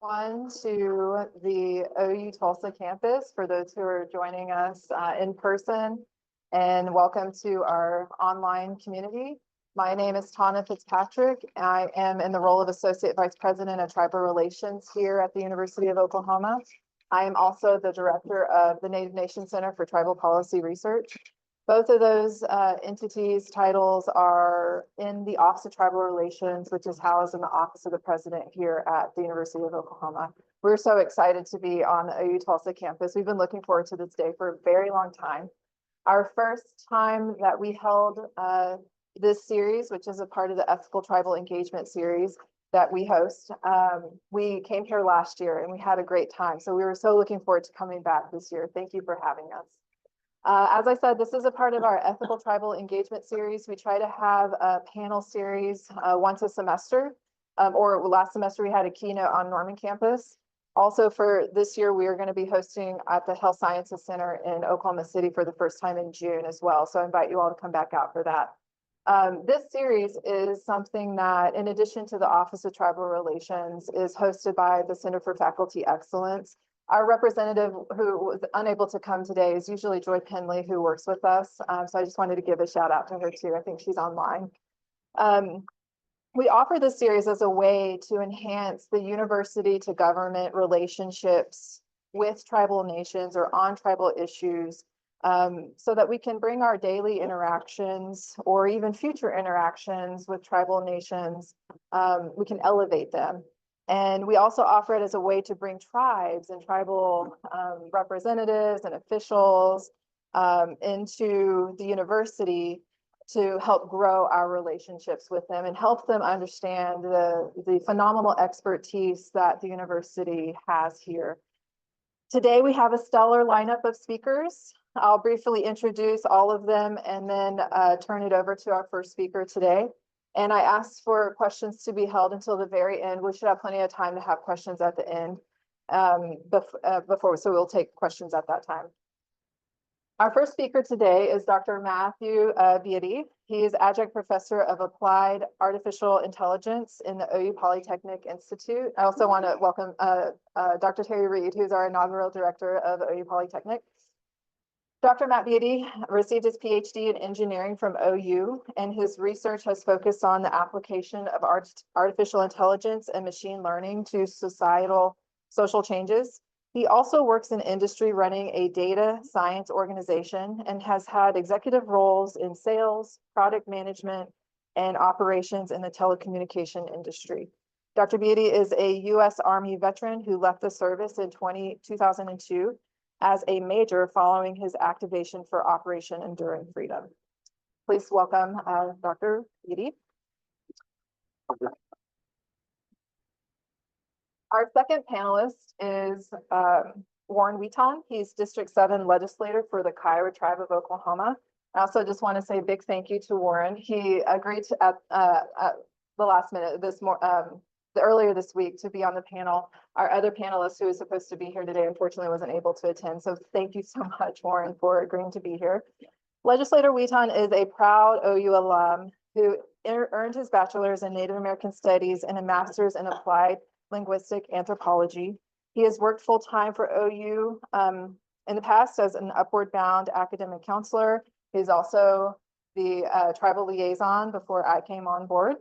One to the OU Tulsa campus for those who are joining us in person, and welcome to our online community. My name is Tana Fitzpatrick. I am in the role of Associate Vice President of Tribal Relations here at the University of Oklahoma. I am also the Director of the Native Nation Center for Tribal Policy Research. Both of those entities' titles are in the Office of Tribal Relations, which is housed in the Office of the President here at the University of Oklahoma. We're so excited to be on the OU Tulsa campus. We've been looking forward to this day for a very long time. Our first time that we held this series, which is a part of the Ethical Tribal Engagement series that we host, we came here last year and we had a great time. So we were so looking forward to coming back this year. Thank you for having us. As I said, this is a part of our Ethical Tribal Engagement series. We try to have a panel series once a semester, or last semester we had a keynote on Norman campus. Also for this year, we are going to be hosting at the Health Sciences Center in Oklahoma City for the first time in June as well. So I invite you all to come back out for that. This series is something that, in addition to the Office of Tribal Relations, is hosted by the Center for Faculty Excellence. Our representative who was unable to come today is usually Joy Penley, who works with us. So I just wanted to give a shout out to her too. I think she's online. We offer this series as a way to enhance the university to government relationships with tribal nations or on tribal issues, so that we can bring our daily interactions or even future interactions with tribal nations, we can elevate them. And we also offer it as a way to bring tribes and tribal representatives and officials into the university to help grow our relationships with them and help them understand the phenomenal expertise that the university has here. Today, we have a stellar lineup of speakers. I'll briefly introduce all of them and then turn it over to our first speaker today. And I asked for questions to be held until the very end. We should have plenty of time to have questions at the end so we'll take questions at that time. Our first speaker today is Dr. Matthew Beatty. He is Adjunct Professor of Applied Artificial Intelligence in the OU Polytechnic Institute. I also want to welcome Dr. Terry Reed, who's our inaugural director of OU Polytechnic. Dr. Matt Beatty received his PhD in engineering from OU, and his research has focused on the application of artificial intelligence and machine learning to social changes. He also works in industry running a data science organization and has had executive roles in sales, product management, and operations in the telecommunication industry. Dr. Beatty is a U.S. Army veteran who left the service in 2002 as a major following his activation for Operation Enduring Freedom. Please welcome Dr. Beatty. Our second panelist is Warren Wheaton. He's District 7 legislator for the Kiowa Tribe of Oklahoma. I also just want to say a big thank you to Warren. He agreed to, at the last minute earlier this week to be on the panel. Our other panelist who is supposed to be here today, unfortunately, wasn't able to attend. So thank you so much, Warren, for agreeing to be here. Legislator Wheaton is a proud OU alum who earned his bachelor's in Native American Studies and a master's in applied linguistic anthropology. He has worked full-time for OU in the past as an upward bound academic counselor. He's also the tribal liaison before I came on board.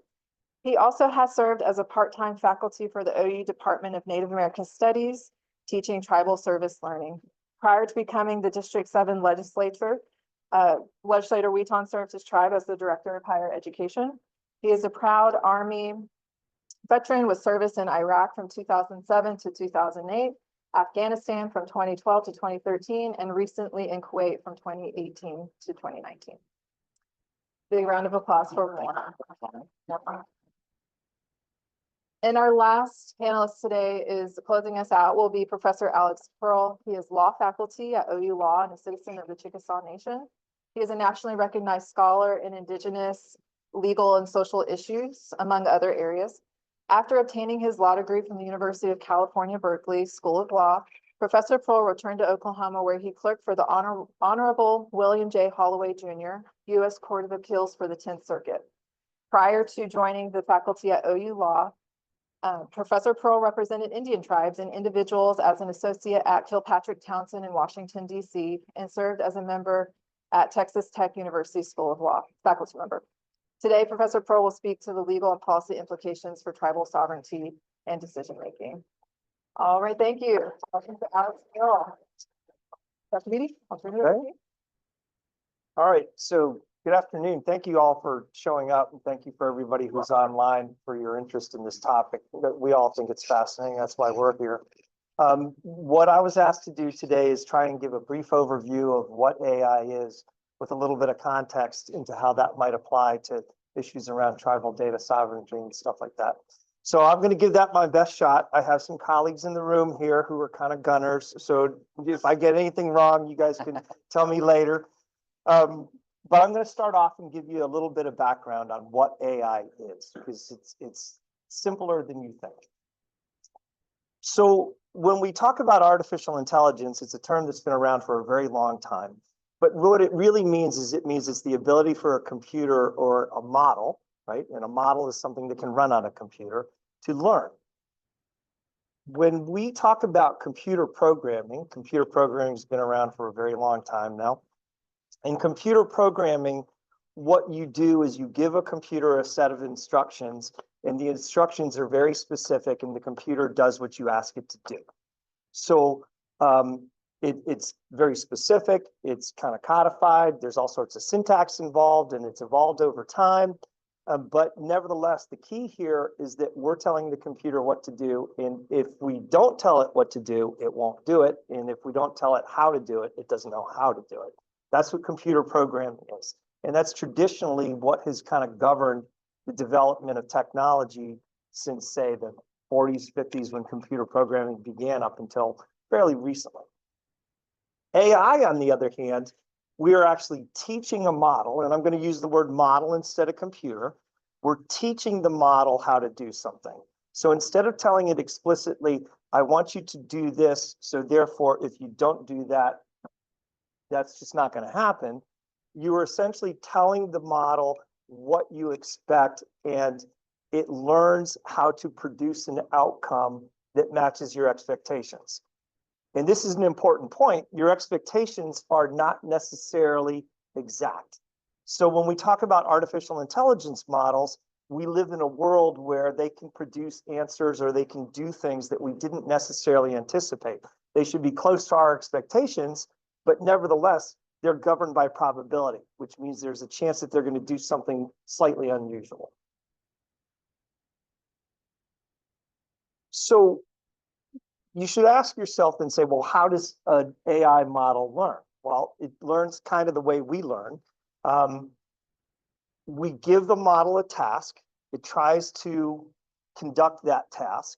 He also has served as a part-time faculty for the OU Department of Native American Studies, teaching tribal service learning. Prior to becoming the District 7 legislator Wheaton served his tribe as the Director of Higher Education. He is a proud Army veteran with service in Iraq from 2007 to 2008, Afghanistan from 2012 to 2013, and recently in Kuwait from 2018 to 2019. Big round of applause for Warren. And our last panelist today is closing us out will be Professor Alex Pearl. He is law faculty at OU Law and a citizen of the Chickasaw Nation. He is a nationally recognized scholar in Indigenous legal and social issues, among other areas. After obtaining his law degree from the University of California, Berkeley School of Law, Professor Pearl returned to Oklahoma, where he clerked for the Honorable William J. Holloway Jr., U.S. Court of Appeals for the 10th Circuit. Prior to joining the faculty at OU Law, Professor Pearl represented Indian tribes and individuals as an associate at Kilpatrick Townsend in Washington, D.C., and served as a member at Texas Tech University School of Law, faculty member. Today, Professor Pearl will speak to the legal and policy implications for tribal sovereignty and decision-making. All right, thank you. Welcome to Alex Hill. Dr. Beatty, I'll turn it over to you. All right, so good afternoon. Thank you all for showing up, and thank you for everybody who's online for your interest in this topic. We all think it's fascinating. That's why we're here. What I was asked to do today is try and give a brief overview of what AI is with a little bit of context into how that might apply to issues around tribal data sovereignty and stuff like that. So I'm going to give that my best shot. I have some colleagues in the room here who are kind of gunners. So if I get anything wrong, you guys can tell me later. But I'm going to start off and give you a little bit of background on what AI is, because it's simpler than you think. So when we talk about artificial intelligence, it's a term that's been around for a very long time. But what it really means is it's the ability for a computer or a model, right? And a model is something that can run on a computer to learn. When we talk about computer programming has been around for a very long time now. In computer programming, what you do is you give a computer a set of instructions, and the instructions are very specific, and the computer does what you ask it to do. So it's very specific, it's kind of codified, there's all sorts of syntax involved, and it's evolved over time. But nevertheless, the key here is that we're telling the computer what to do, and if we don't tell it what to do, it won't do it. And if we don't tell it how to do it, it doesn't know how to do it. That's what computer programming is. And that's traditionally what has kind of governed the development of technology since, say, the 40s, 50s, when computer programming began up until fairly recently. AI, on the other hand, we are actually teaching a model, and I'm going to use the word model instead of computer. We're teaching the model how to do something. So instead of telling it explicitly, I want you to do this, so therefore, if you don't do that, that's just not going to happen. You are essentially telling the model what you expect, and it learns how to produce an outcome that matches your expectations. And this is an important point. Your expectations are not necessarily exact. So when we talk about artificial intelligence models, we live in a world where they can produce answers or they can do things that we didn't necessarily anticipate. They should be close to our expectations, but nevertheless, they're governed by probability, which means there's a chance that they're going to do something slightly unusual. So you should ask yourself and say, well, how does an AI model learn? Well, it learns kind of the way we learn. We give the model a task. It tries to conduct that task.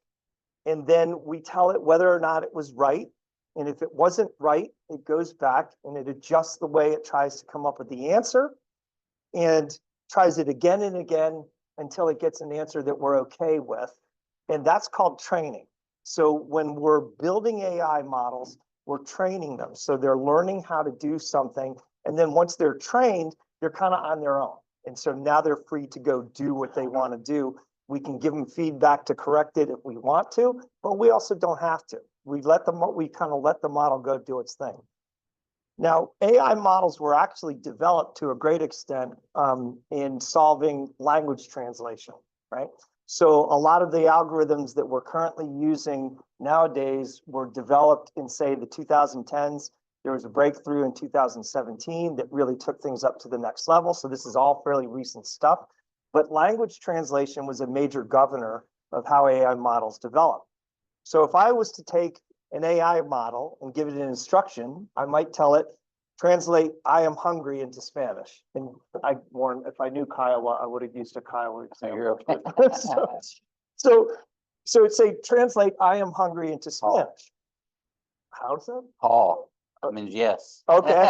And then we tell it whether or not it was right. And if it wasn't right, it goes back and it adjusts the way it tries to come up with the answer and tries it again and again until it gets an answer that we're okay with. And that's called training. So when we're building AI models, we're training them. So they're learning how to do something. And then once they're trained, they're kind of on their own. And so now they're free to go do what they want to do. We can give them feedback to correct it if we want to, but we also don't have to. We kind of let the model go do its thing. Now, AI models were actually developed to a great extent in solving language translation, right? So a lot of the algorithms that we're currently using nowadays were developed in, say, the 2010s. There was a breakthrough in 2017 that really took things up to the next level. So this is all fairly recent stuff. But language translation was a major governor of how AI models develop. So if I was to take an AI model and give it an instruction, I might tell it, translate "I am hungry" into Spanish. And if I knew Kiowa, I would have used a Kiowa example. So it'd say, translate "I am hungry" into Spanish. How's that? Paul. That means yes. Okay.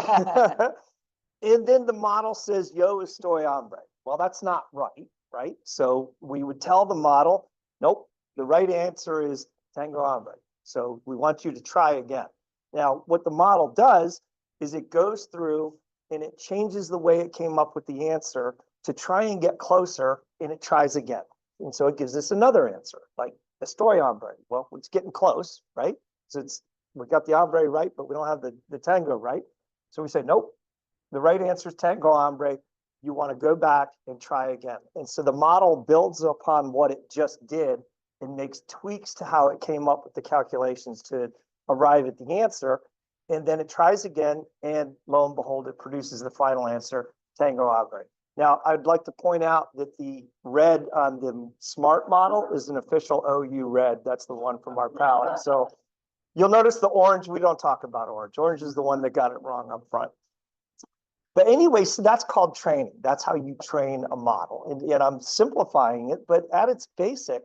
And then the model says, "Yo estoy hambre." Well, that's not right? So we would tell the model, nope, the right answer is "Tengo hambre." So we want you to try again. Now, what the model does is it goes through and it changes the way it came up with the answer to try and get closer, and it tries again. And so it gives us another answer, like estoy hombre. Well, it's getting close, right? So we got the hombre right, but we don't have the tango right. So we say, nope, the right answer is tango hombre. You want to go back and try again. And so the model builds upon what it just did and makes tweaks to how it came up with the calculations to arrive at the answer. And then it tries again, and lo and behold, it produces the final answer, tango hombre. Now, I'd like to point out that the red on the SMART model is an official OU red. That's the one from our palette. So you'll notice the orange, we don't talk about orange. Orange is the one that got it wrong up front. But anyway, so that's called training. That's how you train a model. And I'm simplifying it, but at its basic,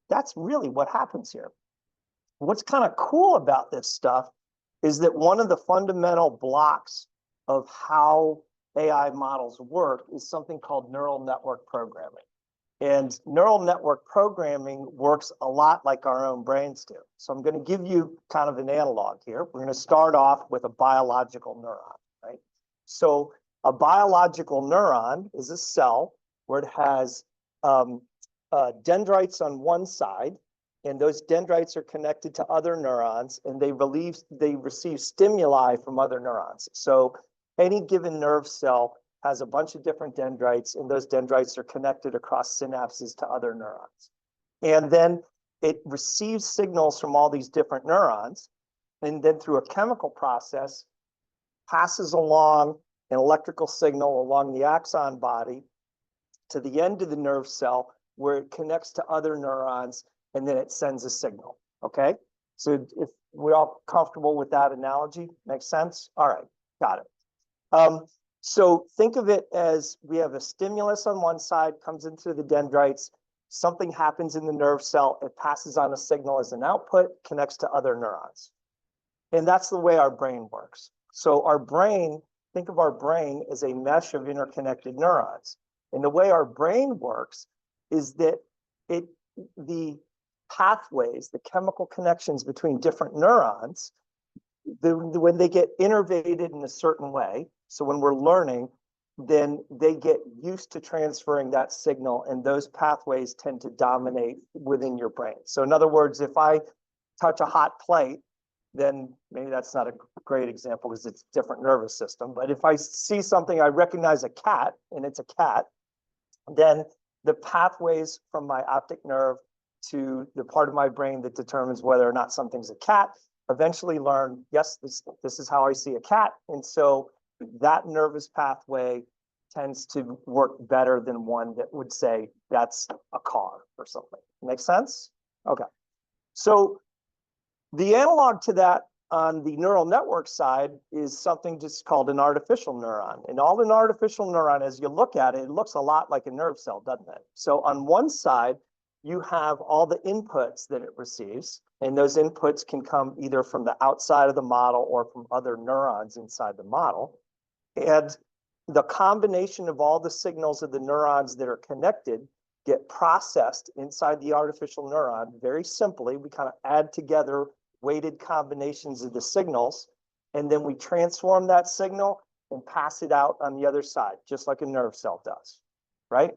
that's really what happens here. What's kind of cool about this stuff is that one of the fundamental blocks of how AI models work is something called neural network programming. And neural network programming works a lot like our own brains do. So I'm going to give you kind of an analog here. We're going to start off with a biological neuron, right? So a biological neuron is a cell where it has dendrites on one side, and those dendrites are connected to other neurons, and they receive stimuli from other neurons. So any given nerve cell has a bunch of different dendrites, and those dendrites are connected across synapses to other neurons. And then it receives signals from all these different neurons, and then through a chemical process, passes along an electrical signal along the axon body to the end of the nerve cell where it connects to other neurons, and then it sends a signal, okay? So if we're all comfortable with that analogy, makes sense? All right, got it. So think of it as we have a stimulus on one side, comes into the dendrites, something happens in the nerve cell, it passes on a signal as an output, connects to other neurons. And that's the way our brain works. So our brain, think of our brain as a mesh of interconnected neurons. And the way our brain works is that the pathways, the chemical connections between different neurons, when they get innervated in a certain way, so when we're learning, then they get used to transferring that signal, and those pathways tend to dominate within your brain. So in other words, if I touch a hot plate, then maybe that's not a great example because it's a different nervous system. But if I see something, I recognize a cat, and it's a cat, then the pathways from my optic nerve to the part of my brain that determines whether or not something's a cat eventually learn, yes, this is how I see a cat. And so that nervous pathway tends to work better than one that would say that's a car or something. Make sense? Okay. So the analog to that on the neural network side is something just called an artificial neuron. And all an artificial neuron, as you look at it, it looks a lot like a nerve cell, doesn't it? So on one side, you have all the inputs that it receives, and those inputs can come either from the outside of the model or from other neurons inside the model. And the combination of all the signals of the neurons that are connected get processed inside the artificial neuron very simply. We kind of add together weighted combinations of the signals, and then we transform that signal and pass it out on the other side, just like a nerve cell does, right?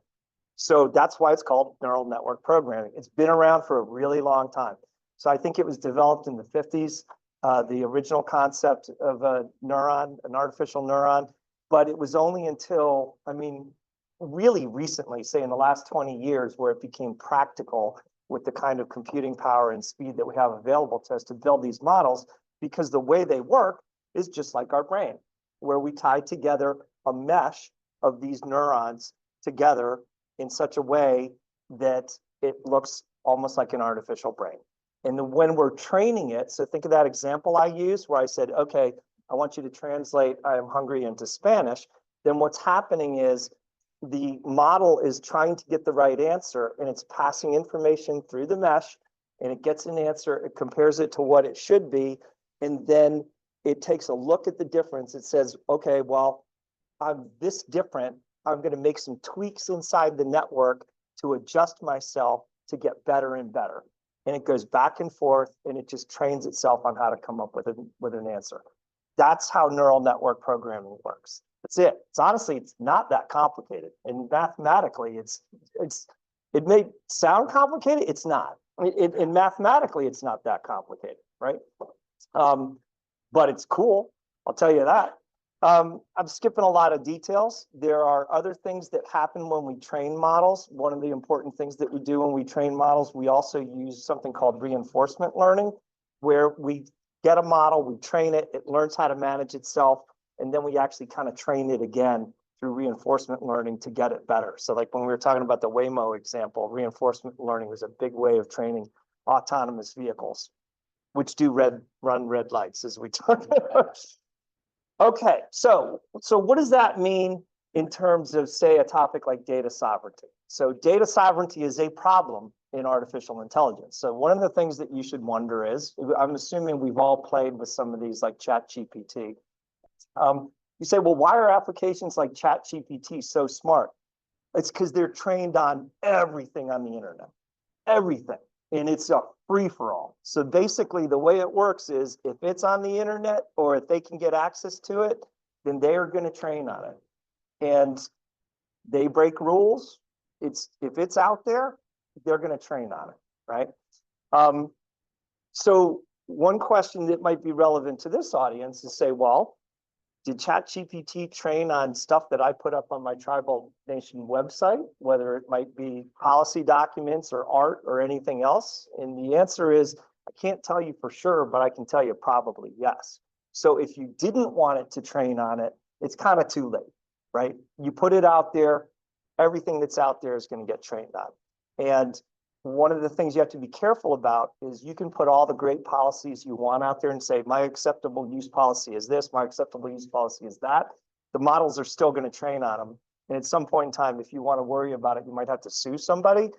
So that's why it's called neural network programming. It's been around for a really long time. So I think it was developed in the 50s, the original concept of a neuron, an artificial neuron, but it was only until, I mean, really recently, say in the last 20 years, where it became practical with the kind of computing power and speed that we have available to us to build these models, because the way they work is just like our brain, where we tie together a mesh of these neurons together in such a way that it looks almost like an artificial brain. And then when we're training it, so think of that example I used where I said, okay, I want you to translate I am hungry into Spanish. Then what's happening is the model is trying to get the right answer, and it's passing information through the mesh, and it gets an answer, it compares it to what it should be, and then it takes a look at the difference. It says, okay, well, I'm this different. I'm going to make some tweaks inside the network to adjust myself to get better and better. And it goes back and forth, and it just trains itself on how to come up with an answer. That's how neural network programming works. That's it. It's honestly, it's not that complicated. And mathematically, it's It may sound complicated, it's not. I mean, and mathematically, it's not that complicated, right? But it's cool, I'll tell you that. I'm skipping a lot of details. There are other things that happen when we train models. One of the important things that we do when we train models, we also use something called reinforcement learning, where we get a model, we train it, it learns how to manage itself, and then we actually kind of train it again through reinforcement learning to get it better. So like when we were talking about the Waymo example, reinforcement learning was a big way of training autonomous vehicles, which do run red lights, as we talked about. Okay, so what does that mean in terms of, say, a topic like data sovereignty? So data sovereignty is a problem in artificial intelligence. So one of the things that you should wonder is, I'm assuming we've all played with some of these like ChatGPT. You say, well, why are applications like ChatGPT so smart? It's because they're trained on everything on the internet, everything. And it's a free for all. So basically the way it works is if it's on the internet or if they can get access to it, then they are going to train on it. And they break rules. If it's out there, they're going to train on it, right? So one question that might be relevant to this audience is say, well, did ChatGPT train on stuff that I put up on my Tribal Nation website, whether it might be policy documents or art or anything else? And the answer is, I can't tell you for sure, but I can tell you probably yes. So if you didn't want it to train on it, it's kind of too late, right? You put it out there, everything that's out there is going to get trained on. And one of the things you have to be careful about is you can put all the great policies you want out there and say, my acceptable use policy is this, my acceptable use policy is that. The models are still going to train on them. And at some point in time, if you want to worry about it, you might have to sue somebody,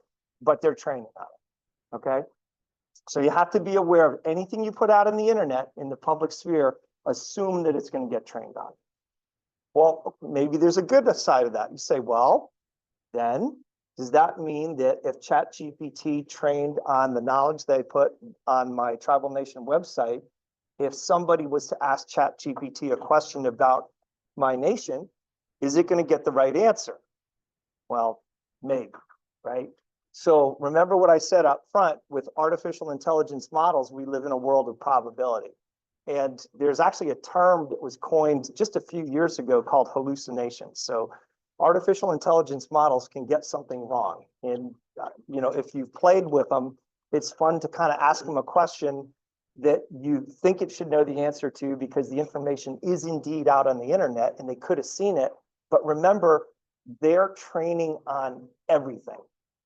but they're training on it, okay? So you have to be aware of anything you put out in the internet, in the public sphere, assume that it's going to get trained on. Well, maybe there's a good side of that. You say, well, then does that mean that if ChatGPT trained on the knowledge they put on my Tribal Nation website, if somebody was to ask ChatGPT a question about my nation, is it going to get the right answer? Well, maybe, right? So remember what I said up front, with artificial intelligence models, we live in a world of probability. And there's actually a term that was coined just a few years ago called hallucinations. So artificial intelligence models can get something wrong. And, you know, if you've played with them, it's fun to kind of ask them a question that you think it should know the answer to because the information is indeed out on the internet and they could have seen it. But remember, they're training on everything.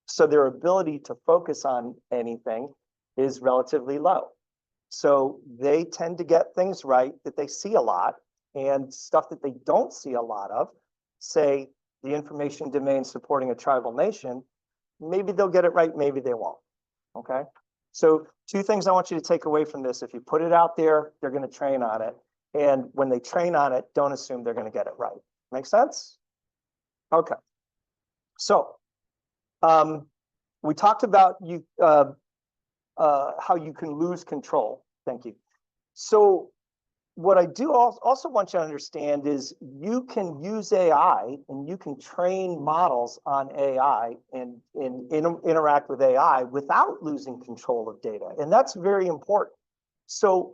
So their ability to focus on anything is relatively low. So they tend to get things right that they see a lot, and stuff that they don't see a lot of, say the information domain supporting a tribal nation, maybe they'll get it right, maybe they won't, okay? So two things I want you to take away from this. If you put it out there, they're going to train on it. And when they train on it, don't assume they're going to get it right. Make sense? Okay. So we talked about how you can lose control. Thank you. So what I do also want you to understand is you can use AI and you can train models on AI and interact with AI without losing control of data. And that's very important. So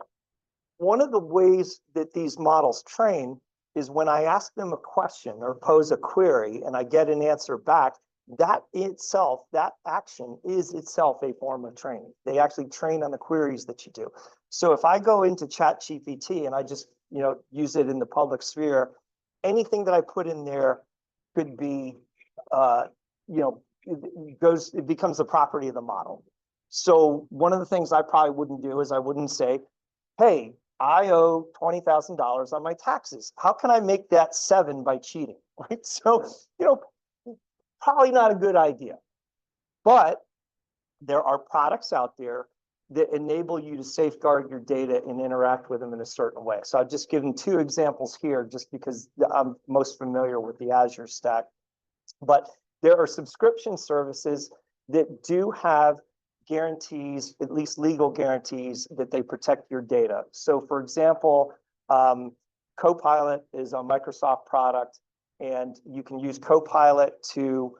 one of the ways that these models train is when I ask them a question or pose a query and I get an answer back, that itself, that action is itself a form of training. They actually train on the queries that you do. So if I go into ChatGPT and I just, you know, use it in the public sphere, anything that I put in there could be, you know, it becomes the property of the model. So one of the things I probably wouldn't do is I wouldn't say, hey, I owe $20,000 on my taxes. How can I make that 7 by cheating? Right? So, you know, probably not a good idea. But there are products out there that enable you to safeguard your data and interact with them in a certain way. So I've just given 2 examples here just because I'm most familiar with the Azure stack. But there are subscription services that do have guarantees, at least legal guarantees, that they protect your data. So for example, Copilot is a Microsoft product, and you can use Copilot to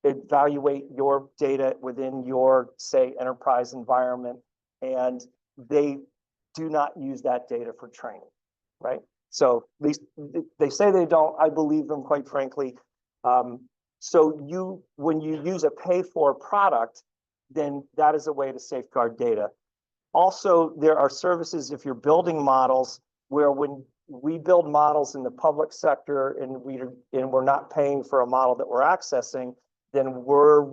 evaluate your data within your, say, enterprise environment, and they do not use that data for training, right? So at least they say they don't. I believe them, quite frankly. So when you use a pay-for product, then that is a way to safeguard data. Also, there are services if you're building models where when we build models in the public sector and we're not paying for a model that we're accessing, then we're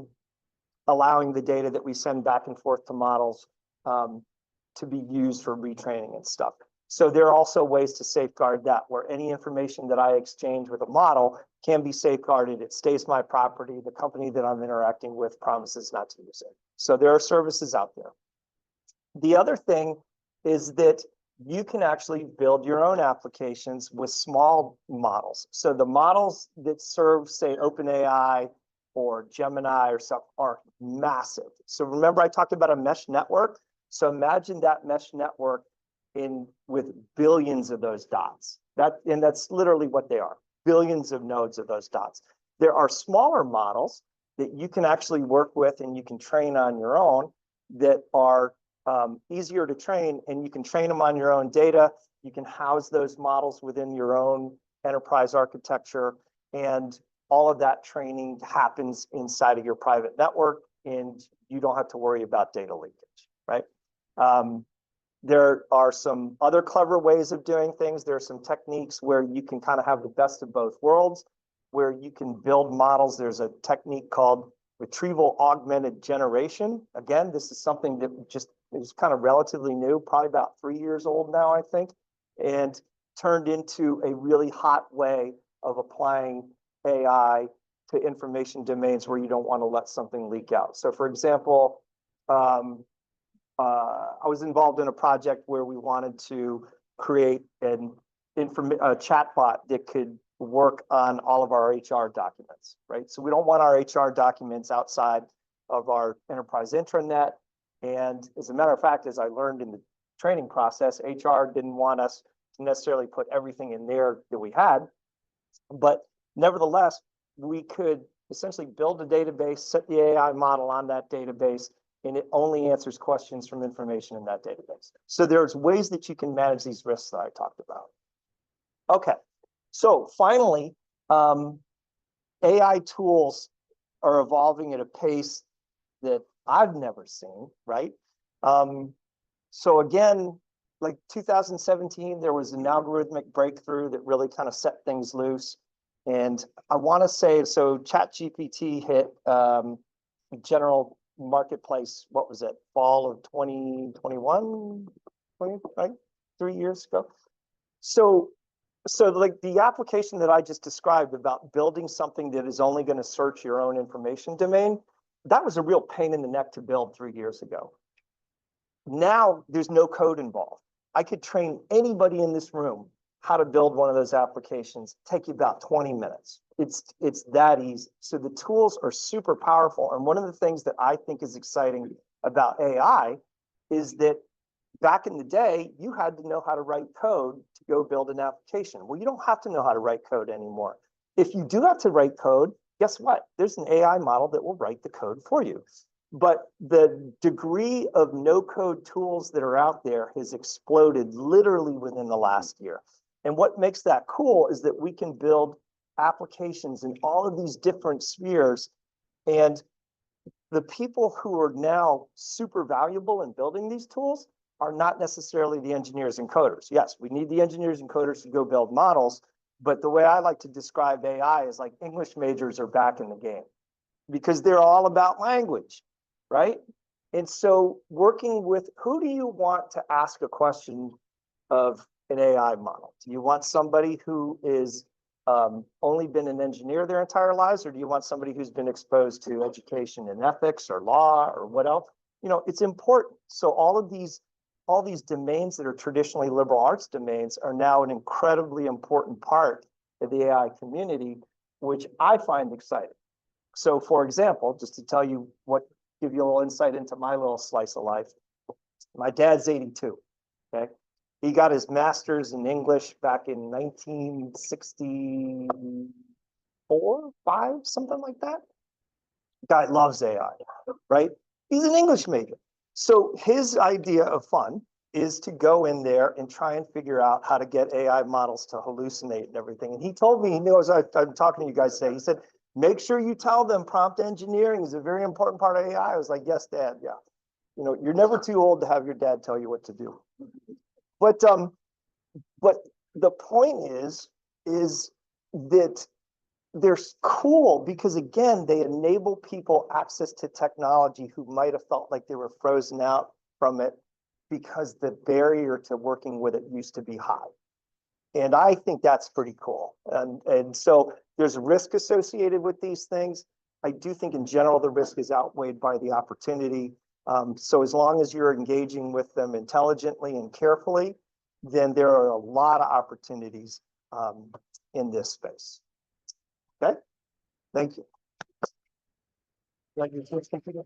allowing the data that we send back and forth to models to be used for retraining and stuff. So there are also ways to safeguard that, where any information that I exchange with a model can be safeguarded. It stays my property. The company that I'm interacting with promises not to use it. So there are services out there. The other thing is that you can actually build your own applications with small models. So the models that serve, say, OpenAI or Gemini or stuff are massive. So remember I talked about a mesh network? So imagine that mesh network with billions of those dots. And that's literally what they are, billions of nodes of those dots. There are smaller models that you can actually work with and you can train on your own that are easier to train, and you can train them on your own data. You can house those models within your own enterprise architecture, and all of that training happens inside of your private network, and you don't have to worry about data leakage, right? There are some other clever ways of doing things. There are some techniques where you can kind of have the best of both worlds, where you can build models. There's a technique called retrieval augmented generation. Again, this is something that just is kind of relatively new, probably about 3 years old now, I think, and turned into a really hot way of applying AI to information domains where you don't want to let something leak out. So for example, I was involved in a project where we wanted to create a chatbot that could work on all of our HR documents, right? So we don't want our HR documents outside of our enterprise intranet. And as a matter of fact, as I learned in the training process, HR didn't want us to necessarily put everything in there that we had. But nevertheless, we could essentially build a database, set the AI model on that database, and it only answers questions from information in that database. So there's ways that you can manage these risks that I talked about. Okay, so finally, AI tools are evolving at a pace that I've never seen, right? So again, like 2017, there was an algorithmic breakthrough that really kind of set things loose. And I want to say, so ChatGPT hit general marketplace, what was it, fall of 2021, right? 3 years ago. So like the application that I just described about building something that is only going to search your own information domain, that was a real pain in the neck to build 3 years ago. Now there's no code involved. I could train anybody in this room how to build one of those applications. Take you about 20 minutes. It's that easy. So the tools are super powerful. And one of the things that I think is exciting about AI is that back in the day, you had to know how to write code to go build an application. Well, you don't have to know how to write code anymore. If you do have to write code, guess what? There's an AI model that will write the code for you. But the degree of no-code tools that are out there has exploded literally within the last year. And what makes that cool is that we can build applications in all of these different spheres. And the people who are now super valuable in building these tools are not necessarily the engineers and coders. Yes, we need the engineers and coders to go build models. But the way I like to describe AI is like English majors are back in the game because they're all about language, right? And so working with, who do you want to ask a question of an AI model? Do you want somebody who is only been an engineer their entire lives, or do you want somebody who's been exposed to education and ethics or law or what else? You know, it's important. So all these domains that are traditionally liberal arts domains are now an incredibly important part of the AI community, which I find exciting. So for example, just to tell you give you a little insight into my little slice of life, my dad's 82, okay? He got his master's in English back in 1964, 5, something like that. Guy loves AI, right? He's an English major. So his idea of fun is to go in there and try and figure out how to get AI models to hallucinate and everything. And he told me, he knows I'm talking to you guys today, he said, make sure you tell them prompt engineering is a very important part of AI. I was like, yes, Dad, yeah. You know, you're never too old to have your dad tell you what to do. But the point is that they're cool because again, they enable people access to technology who might have felt like they were frozen out from it because the barrier to working with it used to be high. And I think that's pretty cool. And so there's risk associated with these things. I do think in general, the risk is outweighed by the opportunity. So as long as you're engaging with them intelligently and carefully, then there are a lot of opportunities in this space. Okay, thank you. Like your first computer?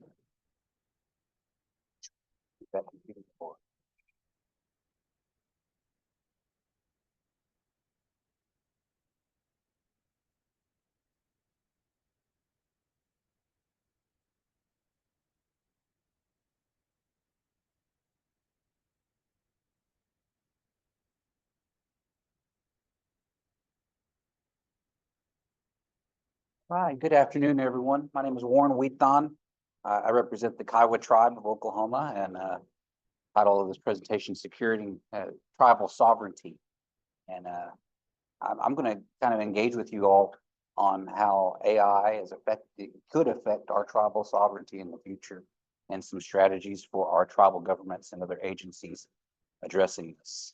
Hi, good afternoon, everyone. My name is Warren Wheaton. I represent the Kiowa tribe of Oklahoma, and title of this presentation, Security Tribal Sovereignty. And I'm going to kind of engage with you all on how AI could affect our tribal sovereignty in the future, and some strategies for our tribal governments and other agencies addressing this.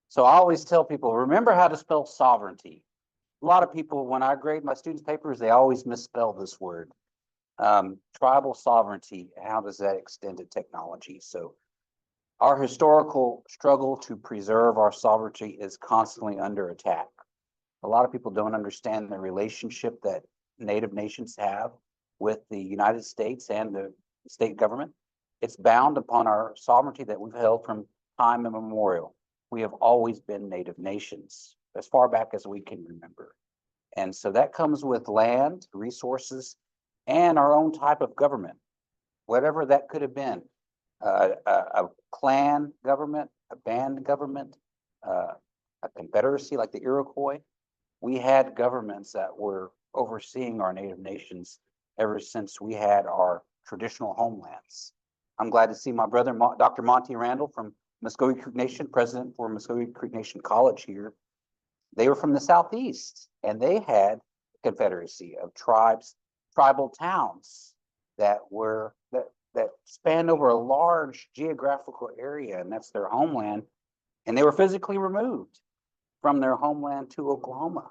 So I always tell people, remember how to spell sovereignty. A lot of people, when I grade my students' papers, they always misspell this word. Tribal sovereignty, how does that extend to technology? So our historical struggle to preserve our sovereignty is constantly under attack. A lot of people don't understand the relationship that Native nations have with the United States and the state government. It's bound upon our sovereignty that we've held from time immemorial. We have always been Native nations, as far back as we can remember. And so that comes with land, resources, and our own type of government, whatever that could have been. A clan government, a band government, a confederacy like the Iroquois. We had governments that were overseeing our Native nations ever since we had our traditional homelands. I'm glad to see my brother, Dr. Monty Randall from Muscogee Creek Nation, president for Muscogee Creek Nation College here. They were from the Southeast, and they had a confederacy of tribes, tribal towns that spanned over a large geographical area, and that's their homeland. And they were physically removed from their homeland to Oklahoma.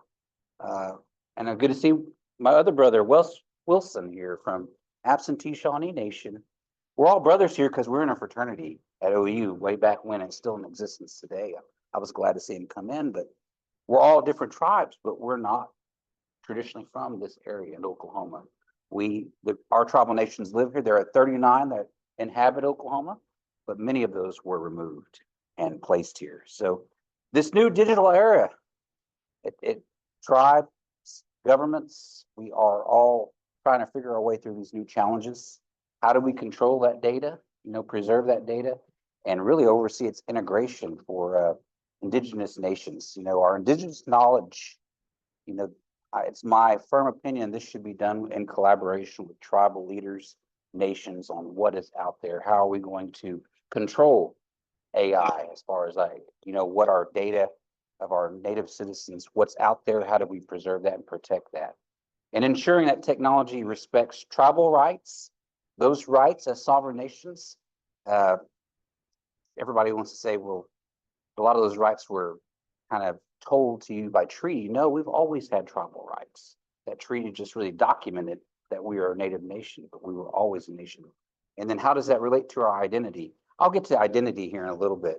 And I'm good to see my other brother, Wilson, here from Absentee Shawnee Nation. We're all brothers here because we're in a fraternity at OU way back when. It's still in existence today. I was glad to see him come in, but we're all different tribes, but we're not traditionally from this area in Oklahoma. Our tribal nations live here. There are 39 that inhabit Oklahoma, but many of those were removed and placed here. So this new digital era, tribes, governments, we are all trying to figure our way through these new challenges. How do we control that data, preserve that data, and really oversee its integration for indigenous nations? Our indigenous knowledge, it's my firm opinion this should be done in collaboration with tribal leaders, nations, on what is out there. How are we going to control AI as far as what our data of our Native citizens, what's out there, how do we preserve that and protect that? And ensuring that technology respects tribal rights, those rights as sovereign nations. Everybody wants to say, well, a lot of those rights were kind of told to you by treaty. No, we've always had tribal rights. That treaty just really documented that we are a Native nation, but we were always a nation. And then how does that relate to our identity? I'll get to identity here in a little bit,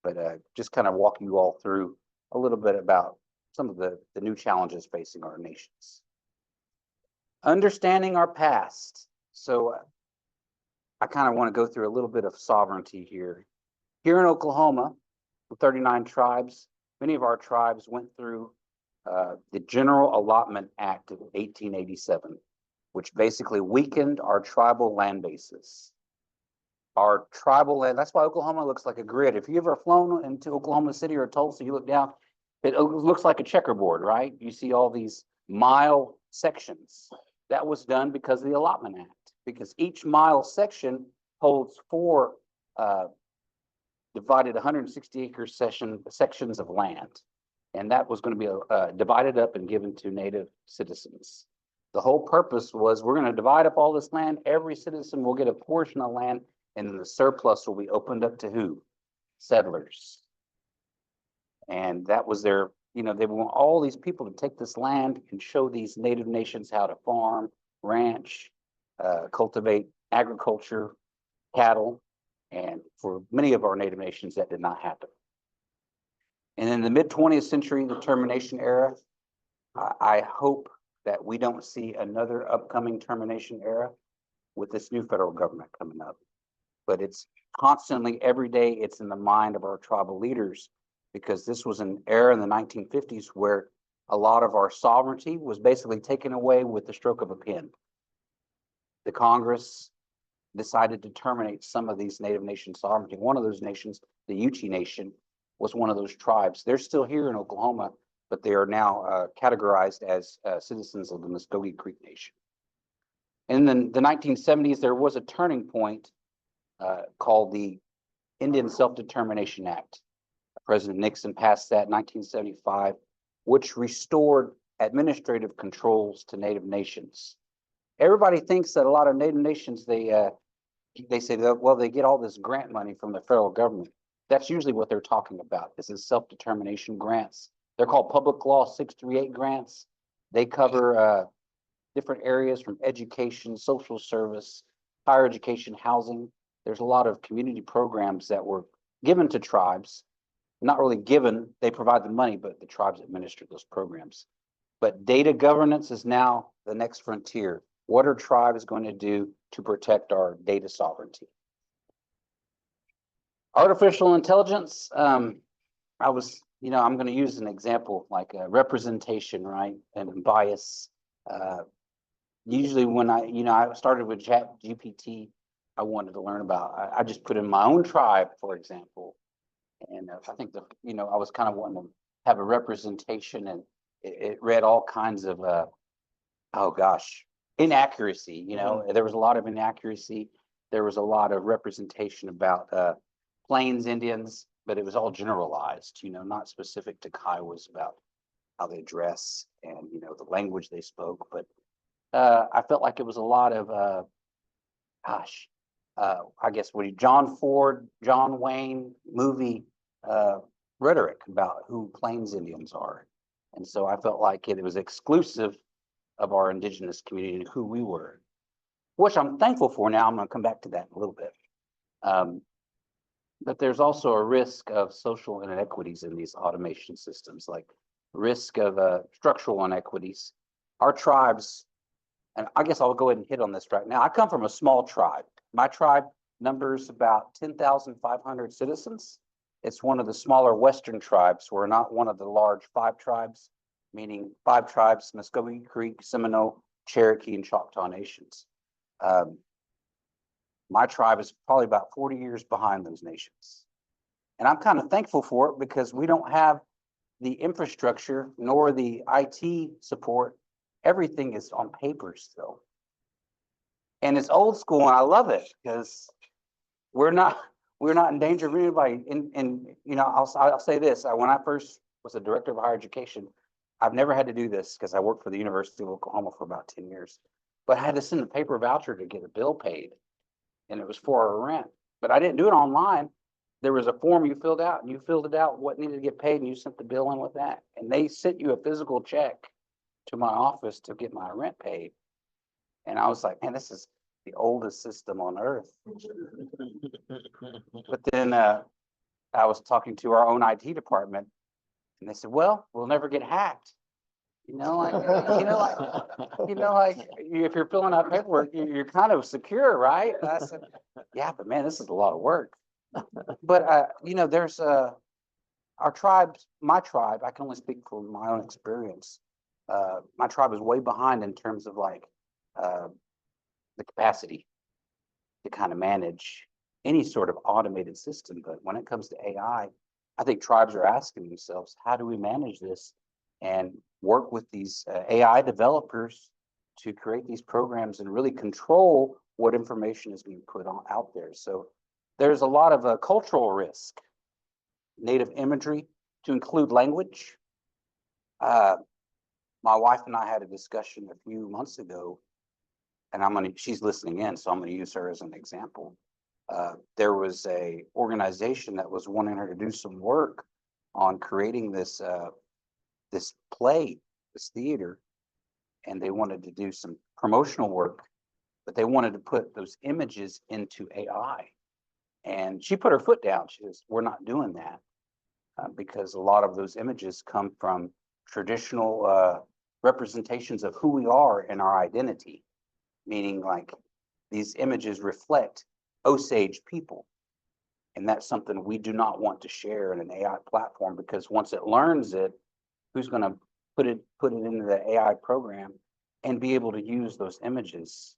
but just kind of walk you all through a little bit about some of the new challenges facing our nations. Understanding our past. So I kind of want to go through a little bit of sovereignty here. Here in Oklahoma, with 39 tribes, many of our tribes went through the General Allotment Act of 1887. which basically weakened our tribal land bases. Our tribal land, that's why Oklahoma looks like a grid. If you ever flown into Oklahoma City or Tulsa, you look down, it looks like a checkerboard, right? You see all these mile sections. That was done because of the Allotment Act, because each mile section holds four divided 160 acre sections of land. And that was going to be divided up and given to Native citizens. The whole purpose was we're going to divide up all this land. Every citizen will get a portion of land, and then the surplus will be opened up to who? Settlers. And that was their, they want all these people to take this land and show these Native nations how to farm, ranch, cultivate agriculture, cattle. And for many of our Native nations, that did not happen. And in the mid-20th century, the termination era, I hope that we don't see another upcoming termination era with this new federal government coming up. But it's constantly, every day, it's in the mind of our tribal leaders, because this was an era in the 1950s where a lot of our sovereignty was basically taken away with the stroke of a pen. The Congress decided to terminate some of these Native nation sovereignty. One of those nations, the Yuchi Nation, was one of those tribes. They're still here in Oklahoma, but they are now categorized as citizens of the Muskogee Creek Nation. In the 1970s, there was a turning point called the Indian Self-Determination Act. President Nixon passed that in 1975, which restored administrative controls to Native nations. Everybody thinks that a lot of Native nations, they say that, well, they get all this grant money from the federal government. That's usually what they're talking about, is self-determination grants. They're called Public Law 638 grants. They cover different areas from education, social service, higher education, housing. There's a lot of community programs that were given to tribes. Not really given, they provide the money, but the tribes administer those programs. But data governance is now the next frontier. What are tribes going to do to protect our data sovereignty? Artificial intelligence, I'm going to use an example like representation, right, and bias. Usually when I started with ChatGPT, I wanted to learn about, I just put in my own tribe, for example. And I think I was kind of wanting to have a representation, and it read all kinds of, inaccuracy. There was a lot of inaccuracy. There was a lot of representation about Plains Indians, but it was all generalized, not specific to Kiowas about how they dress and, the language they spoke. But I felt like it was a lot of, I guess John Ford, John Wayne movie rhetoric about who Plains Indians are. And so I felt like it was exclusive of our indigenous community and who we were, which I'm thankful for now. I'm going to come back to that in a little bit. But there's also a risk of social inequities in these automation systems, like risk of structural inequities. Our tribes, and I guess I'll go ahead and hit on this right now. I come from a small tribe. My tribe numbers about 10,500 citizens. It's one of the smaller Western tribes. We're not one of the large 5 tribes, meaning 5 tribes, Muskogee Creek, Seminole, Cherokee, and Choctaw nations. My tribe is probably about 40 years behind those nations. And I'm kind of thankful for it, because we don't have the infrastructure nor the IT support. Everything is on paper still. And it's old school, and I love it, because we're not in danger of anybody. I'll say this: when I first was a director of higher education, I've never had to do this because I worked for the University of Oklahoma for about 10 years. But I had to send a paper voucher to get a bill paid, and it was for our rent. But I didn't do it online. There was a form you filled out, and you filled it out what needed to get paid, and you sent the bill in with that. And they sent you a physical check to my office to get my rent paid. And I was like, man, this is the oldest system on earth. But then I was talking to our own IT department, and they said, well, we'll never get hacked. If you're filling out paperwork, you're kind of secure, right? And I said, yeah, but man, this is a lot of work. But there's our tribes, my tribe, I can only speak from my own experience. My tribe is way behind in terms of like uh, the capacity to kind of manage any sort of automated system. But when it comes to AI, I think tribes are asking themselves, how do we manage this and work with these AI developers to create these programs and really control what information is being put on out there? So there's a lot of cultural risk, native imagery, to include language. My wife and I had a discussion a few months ago, and she's listening in, so I'm gonna use her as an example. There was a organization that was wanting her to do some work on creating this play, this theater, and they wanted to do some promotional work, but they wanted to put those images into AI. And she put her foot down. She says, we're not doing that because a lot of those images come from traditional representations of who we are and our identity, meaning like these images reflect Osage people. And that's something we do not want to share in an AI platform, because once it learns it, who's going to put it into the AI program and be able to use those images?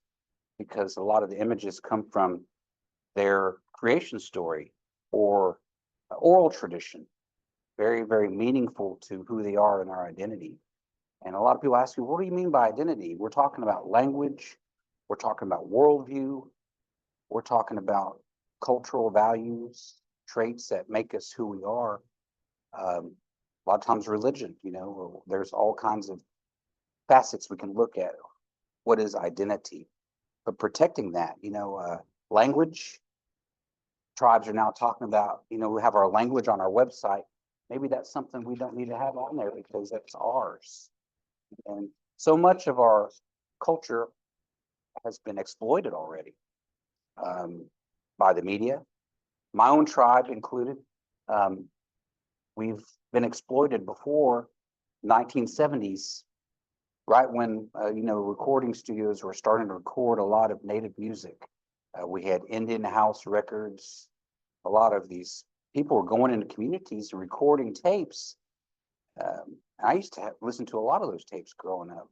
Because a lot of the images come from their creation story or oral tradition, very, very meaningful to who they are and our identity. And a lot of people ask me, what do you mean by identity? We're talking about language, we're talking about worldview, we're talking about cultural values, traits that make us who we are. A lot of times religion, there's all kinds of facets we can look at. What is identity? But protecting that, language, tribes are now talking about, we have our language on our website. Maybe that's something we don't need to have on there because that's ours. And so much of our culture has been exploited already by the media, my own tribe included. We've been exploited before 1970s, right when, recording studios were starting to record a lot of native music. We had Indian house records. A lot of these people were going into communities and recording tapes. I used to listen to a lot of those tapes growing up,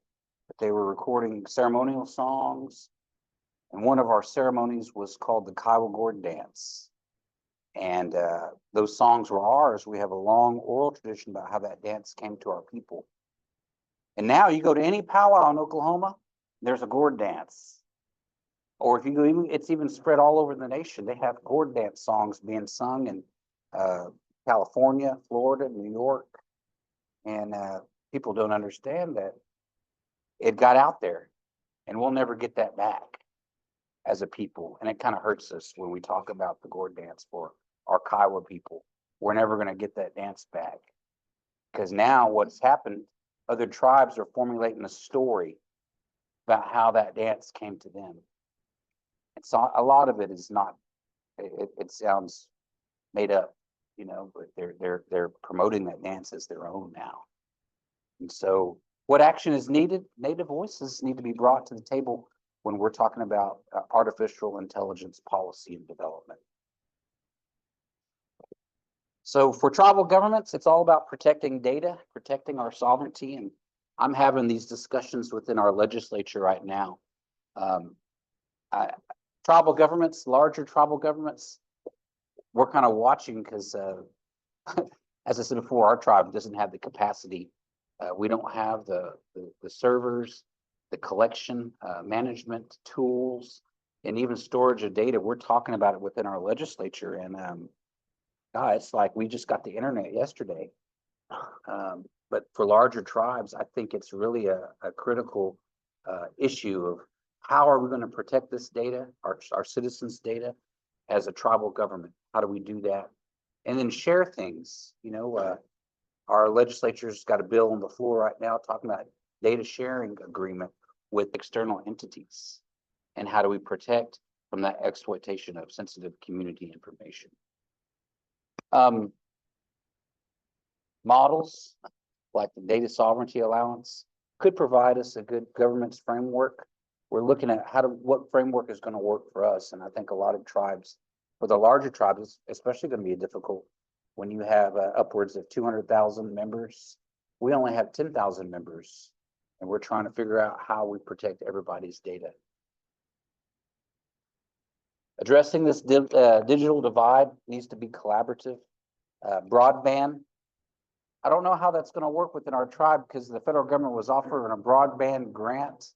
but they were recording ceremonial songs. And one of our ceremonies was called the Kiowa Gourd Dance. And those songs were ours. We have a long oral tradition about how that dance came to our people. And now you go to any powwow in Oklahoma, there's a gourd dance. Or if you go, it's even spread all over the nation. They have gourd dance songs being sung in California, Florida, New York. And people don't understand that it got out there, and we'll never get that back as a people. And it kind of hurts us when we talk about the gourd dance for our Kiowa people. We're never going to get that dance back, because now what's happened, other tribes are formulating a story about how that dance came to them. And so a lot of it is not, it sounds made up, but they're promoting that dance as their own now. And so what action is needed? Native voices need to be brought to the table when we're talking about artificial intelligence policy and development. So for tribal governments, it's all about protecting data, protecting our sovereignty. And I'm having these discussions within our legislature right now. Tribal governments, larger tribal governments, we're kind of watching because, as I said before, our tribe doesn't have the capacity. We don't have the servers, the collection, management tools, and even storage of data. We're talking about it within our legislature, and it's like we just got the internet yesterday. But for larger tribes, I think it's really a critical issue of how are we going to protect this data, our citizens' data, as a tribal government? How do we do that? And then share things. Our legislature's got a bill on the floor right now talking about data sharing agreement with external entities. And how do we protect from that exploitation of sensitive community information? Models like the data sovereignty allowance could provide us a good governance framework. We're looking at what framework is going to work for us. And I think a lot of tribes, for the larger tribes, it's especially going to be difficult when you have upwards of 200,000 members. We only have 10,000 members And we're trying to figure out how we protect everybody's data. Addressing this digital divide needs to be collaborative. Broadband, I don't know how that's going to work within our tribe because the federal government was offering a broadband grant.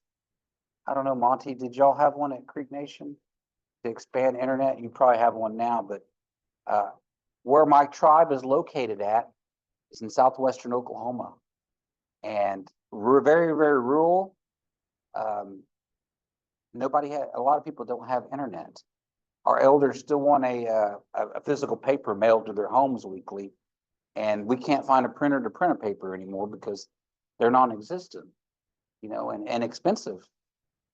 I don't know, Monty, did y'all have one at Creek Nation to expand internet? You probably have one now, but where my tribe is located at is in southwestern Oklahoma. And we're very, very rural. A lot of people don't have internet. Our elders still want a physical paper mailed to their homes weekly. And we can't find a printer to print a paper anymore because they're non-existent, you know, and expensive.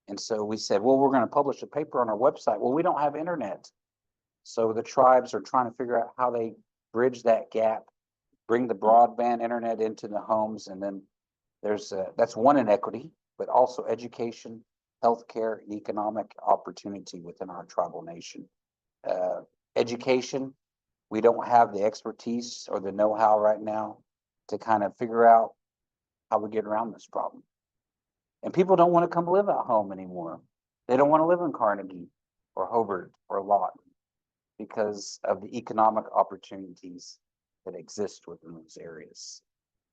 And so we said, well, we're going to publish a paper on our website. Well, we don't have internet. So the tribes are trying to figure out how they bridge that gap, bring the broadband internet into the homes. And then that's one inequity, but also education, healthcare, and economic opportunity within our tribal nation. Education, we don't have the expertise or the know-how right now to kind of figure out how we get around this problem. And people don't want to come live at home anymore. They don't want to live in Carnegie or Hobart or Lawton because of the economic opportunities that exist within those areas.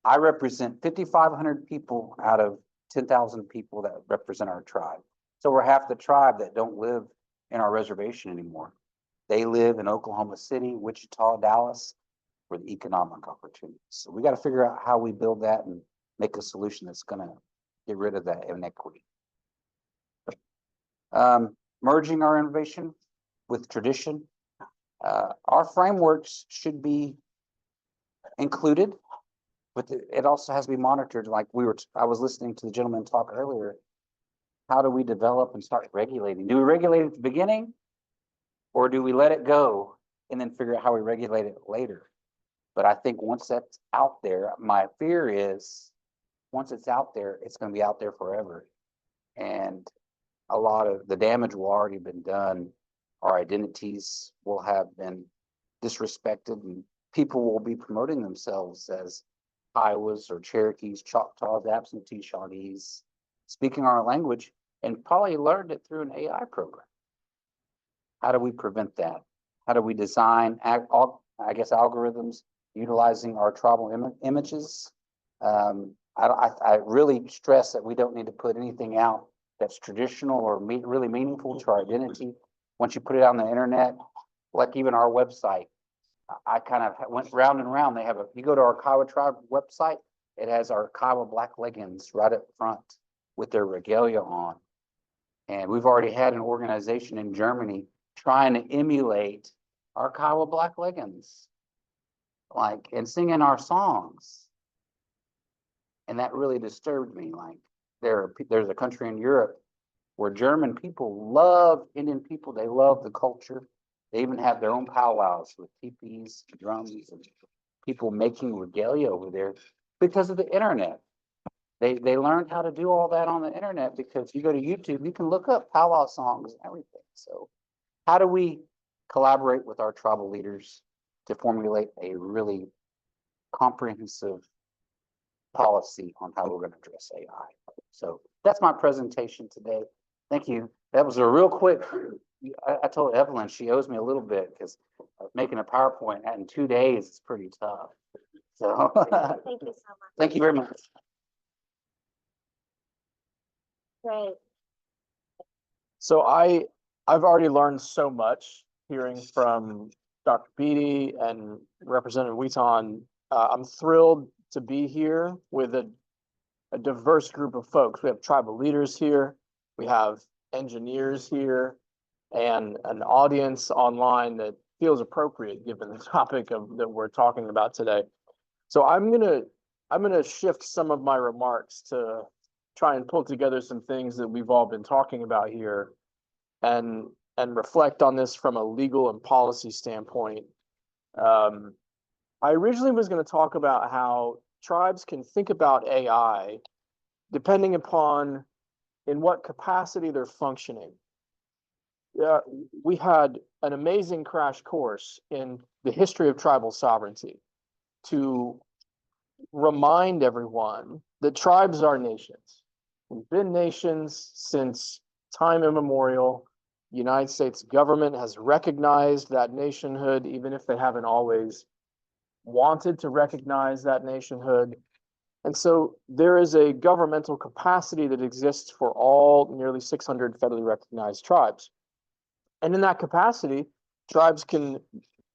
I represent 5,500 people out of 10,000 people that represent our tribe. So we're half the tribe that don't live in our reservation anymore. They live in Oklahoma City, Wichita, Dallas, for the economic opportunities. So we got to figure out how we build that and make a solution that's going to get rid of that inequity. Merging our innovation with tradition. Our frameworks should be included, but it also has to be monitored. Like I was listening to the gentleman talk earlier. How do we develop and start regulating? Do we regulate at the beginning? Or do we let it go and then figure out how we regulate it later? But I think once that's out there, my fear is once it's out there, it's going to be out there forever. And a lot of the damage will already been done. Our identities will have been disrespected and people will be promoting themselves as Iowas or Cherokees, Choctaws, absentee Shawnees, speaking our language, and probably learned it through an AI program. How do we prevent that? How do we design, algorithms utilizing our tribal images? I really stress that we don't need to put anything out that's traditional or really meaningful to our identity. Once you put it on the internet, like even our website, I kind of went round and round. You go to our Kiowa tribe website, it has our Kiowa black leggings right up front with their regalia on. And we've already had an organization in Germany trying to emulate our Kiowa black leggings, and singing our songs. And that really disturbed me. Like there's a country in Europe where German people love Indian people. They love the culture. They even have their own powwows with teepees, drums, and people making regalia over there because of the internet. They learned how to do all that on the internet because you go to YouTube, you can look up powwow songs and everything. So how do we collaborate with our tribal leaders to formulate a really comprehensive policy on how we're going to address AI? So that's my presentation today. Thank you. That was a real quick. I told Evelyn she owes me a little bit because making a PowerPoint in 2 days is pretty tough. So Thank you so much. thank you very much. Great. So I've already learned so much hearing from Dr. Beatty and Representative Wheaton. I'm thrilled to be here with a diverse group of folks. We have tribal leaders here, we have engineers here, and an audience online that feels appropriate given the topic that we're talking about today. So I'm gonna shift some of my remarks to try and pull together some things that we've all been talking about here and reflect on this from a legal and policy standpoint. I originally was going to talk about how tribes can think about AI depending upon in what capacity they're functioning. We had an amazing crash course in the history of tribal sovereignty to remind everyone that tribes are nations. We've been nations since time immemorial. The United States government has recognized that nationhood, even if they haven't always wanted to recognize that nationhood. And so there is a governmental capacity that exists for all nearly 600 federally recognized tribes. And in that capacity, tribes can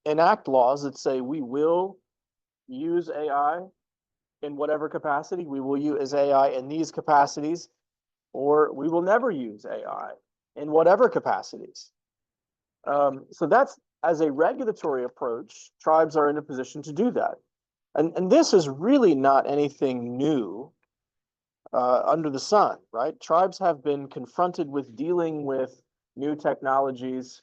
enact laws that say we will use AI in whatever capacity, we will use AI in these capacities, or we will never use AI in whatever capacities. So that's, as a regulatory approach, tribes are in a position to do that. And this is really not anything new under the sun, right? Tribes have been confronted with dealing with new technologies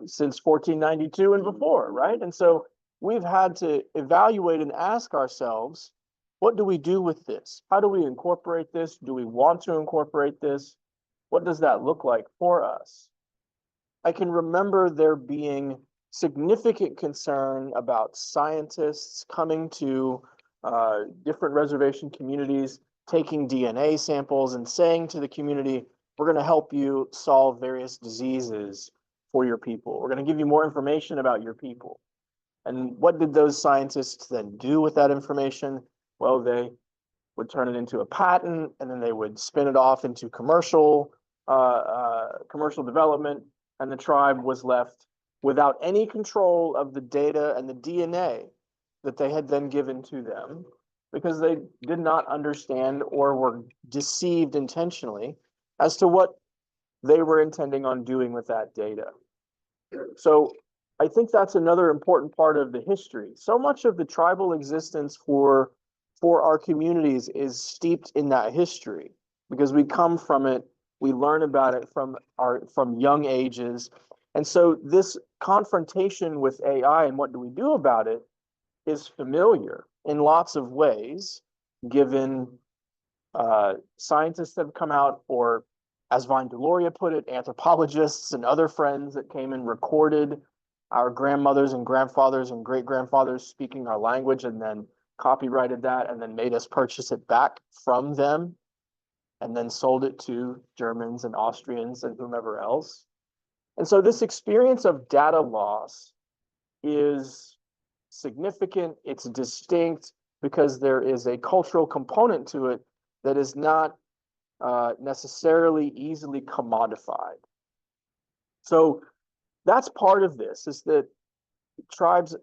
since 1492 and before, right? And so we've had to evaluate and ask ourselves, what do we do with this? How do we incorporate this? Do we want to incorporate this? What does that look like for us? I can remember there being significant concern about scientists coming to different reservation communities, taking DNA samples and saying to the community, we're going to help you solve various diseases for your people. We're going to give you more information about your people. And what did those scientists then do with that information? Well, they would turn it into a patent, and then they would spin it off into commercial development, and the tribe was left without any control of the data and the DNA that they had then given to them, because they did not understand or were deceived intentionally as to what they were intending on doing with that data. So I think that's another important part of the history. So much of the tribal existence for our communities is steeped in that history, because we come from it, we learn about it from young ages. And so this confrontation with AI and what do we do about it is familiar in lots of ways, given scientists that have come out, or as Vine Deloria put it, anthropologists and other friends that came and recorded our grandmothers and grandfathers and great-grandfathers speaking our language, and then copyrighted that, and then made us purchase it back from them, and then sold it to Germans and Austrians and whomever else. And so this experience of data loss is significant, it's distinct, because there is a cultural component to it that is not necessarily easily commodified. So that's part of this, is that tribes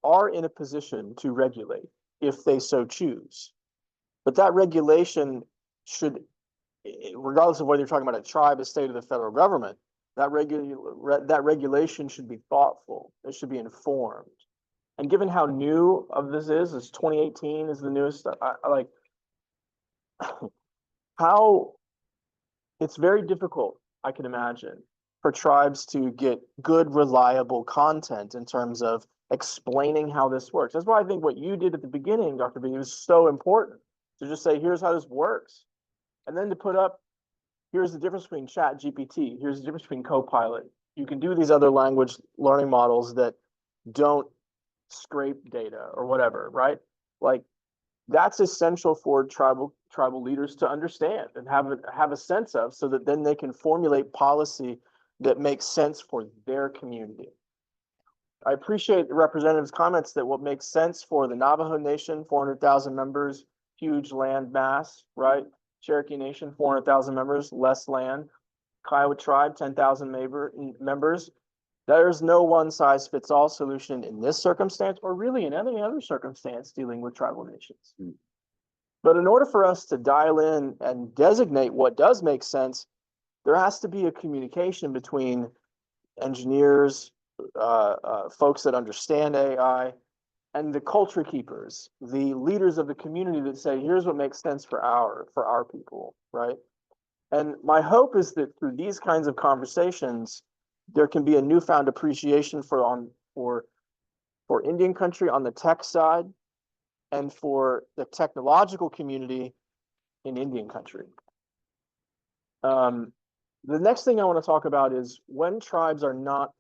are in a position to regulate if they so choose. But that regulation should, regardless of whether you're talking about a tribe, a state, or the federal government, that regulation should be thoughtful. It should be informed. And given how new of this is 2018 is the newest, like how it's very difficult, I can imagine, for tribes to get good, reliable content in terms of explaining how this works. That's why I think what you did at the beginning, Dr. B, was so important, to just say, here's how this works. And then to put up, here's the difference between Chat GPT, here's the difference between Copilot. You can do these other language learning models that don't scrape data or whatever, right? Like, that's essential for tribal leaders to understand and have a sense of, so that then they can formulate policy that makes sense for their community. I appreciate the representative's comments that what makes sense for the Navajo Nation, 400,000 members, huge land mass, right? Cherokee Nation, 400,000 members, less land. Kiowa Tribe, 10,000 members. There's no one-size-fits-all solution in this circumstance, or really in any other circumstance dealing with tribal nations. But in order for us to dial in and designate what does make sense, there has to be a communication between engineers, folks that understand AI, and the culture keepers, the leaders of the community that say, here's what makes sense for our people, right? And my hope is that through these kinds of conversations, there can be a newfound appreciation for Indian country on the tech side, and for the technological community in Indian country. The next thing I want to talk about is when tribes are not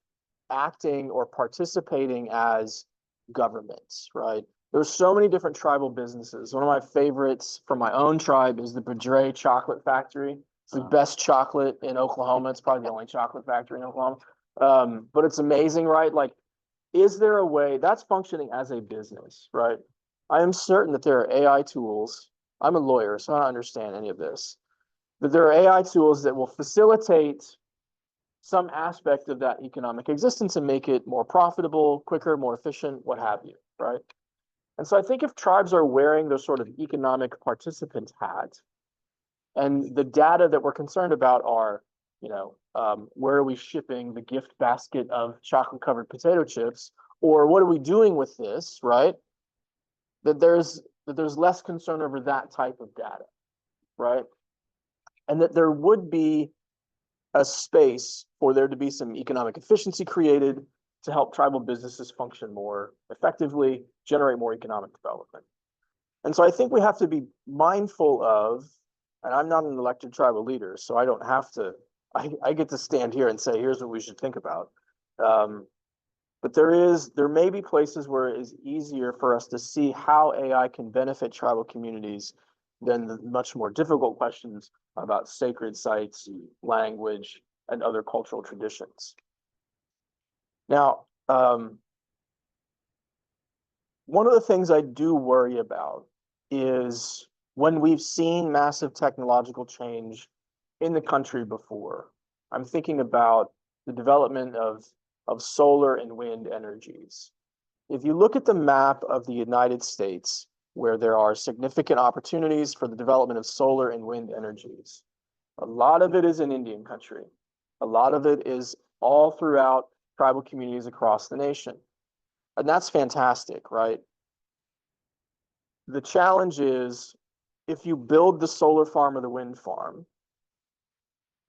acting or participating as governments, right? There's so many different tribal businesses. One of my favorites from my own tribe is the Padre Chocolate Factory. It's the best chocolate in Oklahoma. It's probably the only chocolate factory in Oklahoma. But it's amazing, right? Like, is there a way that's functioning as a business, right? I am certain that there are AI tools. I'm a lawyer, so I don't understand any of this. But there are AI tools that will facilitate some aspect of that economic existence and make it more profitable, quicker, more efficient, what have you, right? And so I think if tribes are wearing those sort of economic participant hat, and the data that we're concerned about are, where are we shipping the gift basket of chocolate covered potato chips, or what are we doing with this, right? That there's less concern over that type of data, right? And that there would be a space for there to be some economic efficiency created to help tribal businesses function more effectively, generate more economic development. And so I think we have to be mindful of, and I'm not an elected tribal leader, so I don't have to, I get to stand here and say, here's what we should think about. But there may be places where it is easier for us to see how AI can benefit tribal communities than the much more difficult questions about sacred sites, language, and other cultural traditions. Now, one of the things I do worry about is when we've seen massive technological change in the country before. I'm thinking about the development of solar and wind energies. If you look at the map of the United States, where there are significant opportunities for the development of solar and wind energies, a lot of it is in Indian country. A lot of it is all throughout tribal communities across the nation. And that's fantastic, right? The challenge is if you build the solar farm or the wind farm,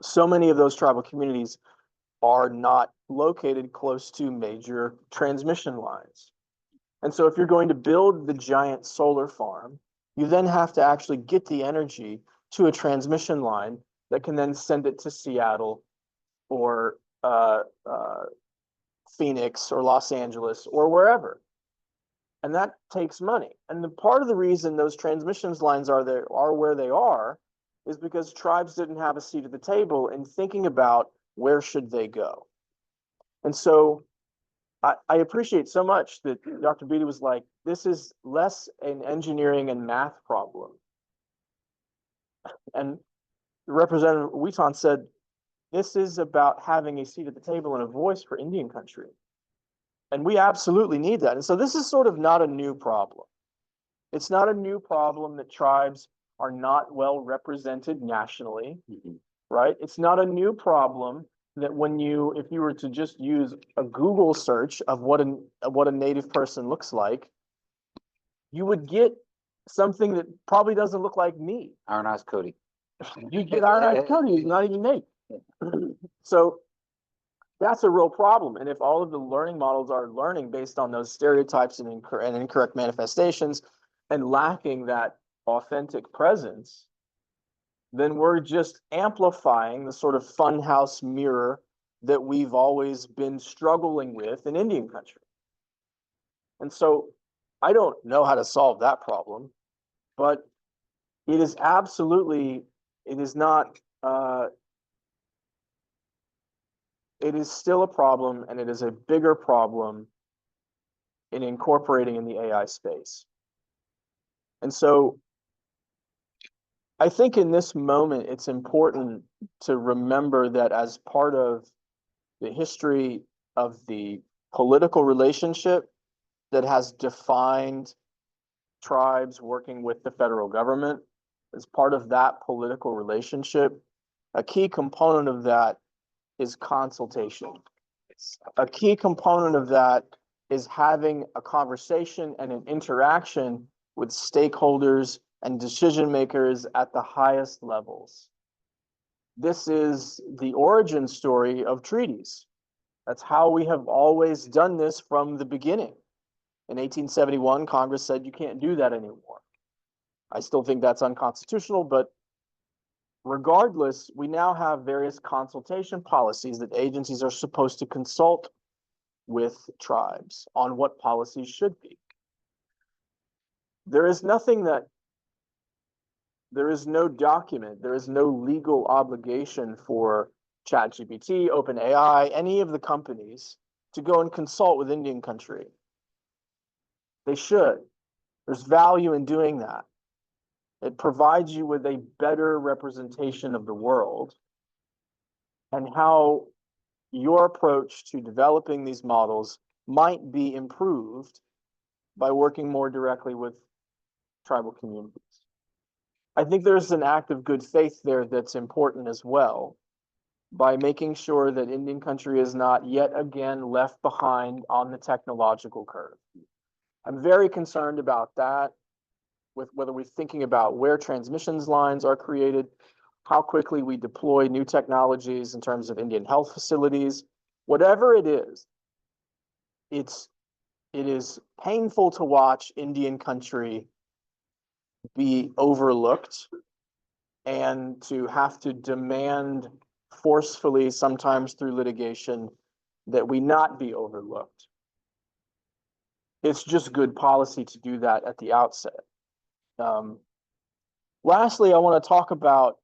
so many of those tribal communities are not located close to major transmission lines. And so if you're going to build the giant solar farm, you then have to actually get the energy to a transmission line that can then send it to Seattle or Phoenix or Los Angeles or wherever. And that takes money. And the part of the reason those transmissions lines are where they are is because tribes didn't have a seat at the table in thinking about where should they go. And so I appreciate so much that Dr. Beatty was like, this is less an engineering and math problem. And Representative Wheaton said, this is about having a seat at the table and a voice for Indian country. And we absolutely need that. And so this is sort of not a new problem. It's not a new problem that tribes are not well represented nationally, right? It's not a new problem that if you were to just use a Google search of what a native person looks like, you would get something that probably doesn't look like me. Iron Eyes Cody. You get Iron Eyes Cody, he's not even Nate. So that's a real problem. And if all of the learning models are learning based on those stereotypes and incorrect manifestations and lacking that authentic presence, then we're just amplifying the sort of funhouse mirror that we've always been struggling with in Indian country. And so I don't know how to solve that problem, but it is absolutely, it is not, it is still a problem, and it is a bigger problem in incorporating in the AI space. And so I think in this moment, it's important to remember that as part of the history of the political relationship that has defined tribes working with the federal government, as part of that political relationship, a key component of that is consultation. A key component of that is having a conversation and an interaction with stakeholders and decision makers at the highest levels. This is the origin story of treaties. That's how we have always done this from the beginning. In 1871, Congress said you can't do that anymore. I still think that's unconstitutional, but regardless, we now have various consultation policies that agencies are supposed to consult with tribes on what policies should be. there is nothing that, there is no document, there is no legal obligation for ChatGPT, OpenAI, any of the companies to go and consult with Indian country. They should. There's value in doing that. It provides you with a better representation of the world and how your approach to developing these models might be improved by working more directly with tribal communities. I think there's an act of good faith there that's important as well, by making sure that Indian country is not yet again left behind on the technological curve. I'm very concerned about that, with whether we're thinking about where transmissions lines are created, how quickly we deploy new technologies in terms of Indian health facilities, whatever it is painful to watch Indian country be overlooked and to have to demand forcefully, sometimes through litigation, that we not be overlooked. It's just good policy to do that at the outset. Lastly, I want to talk about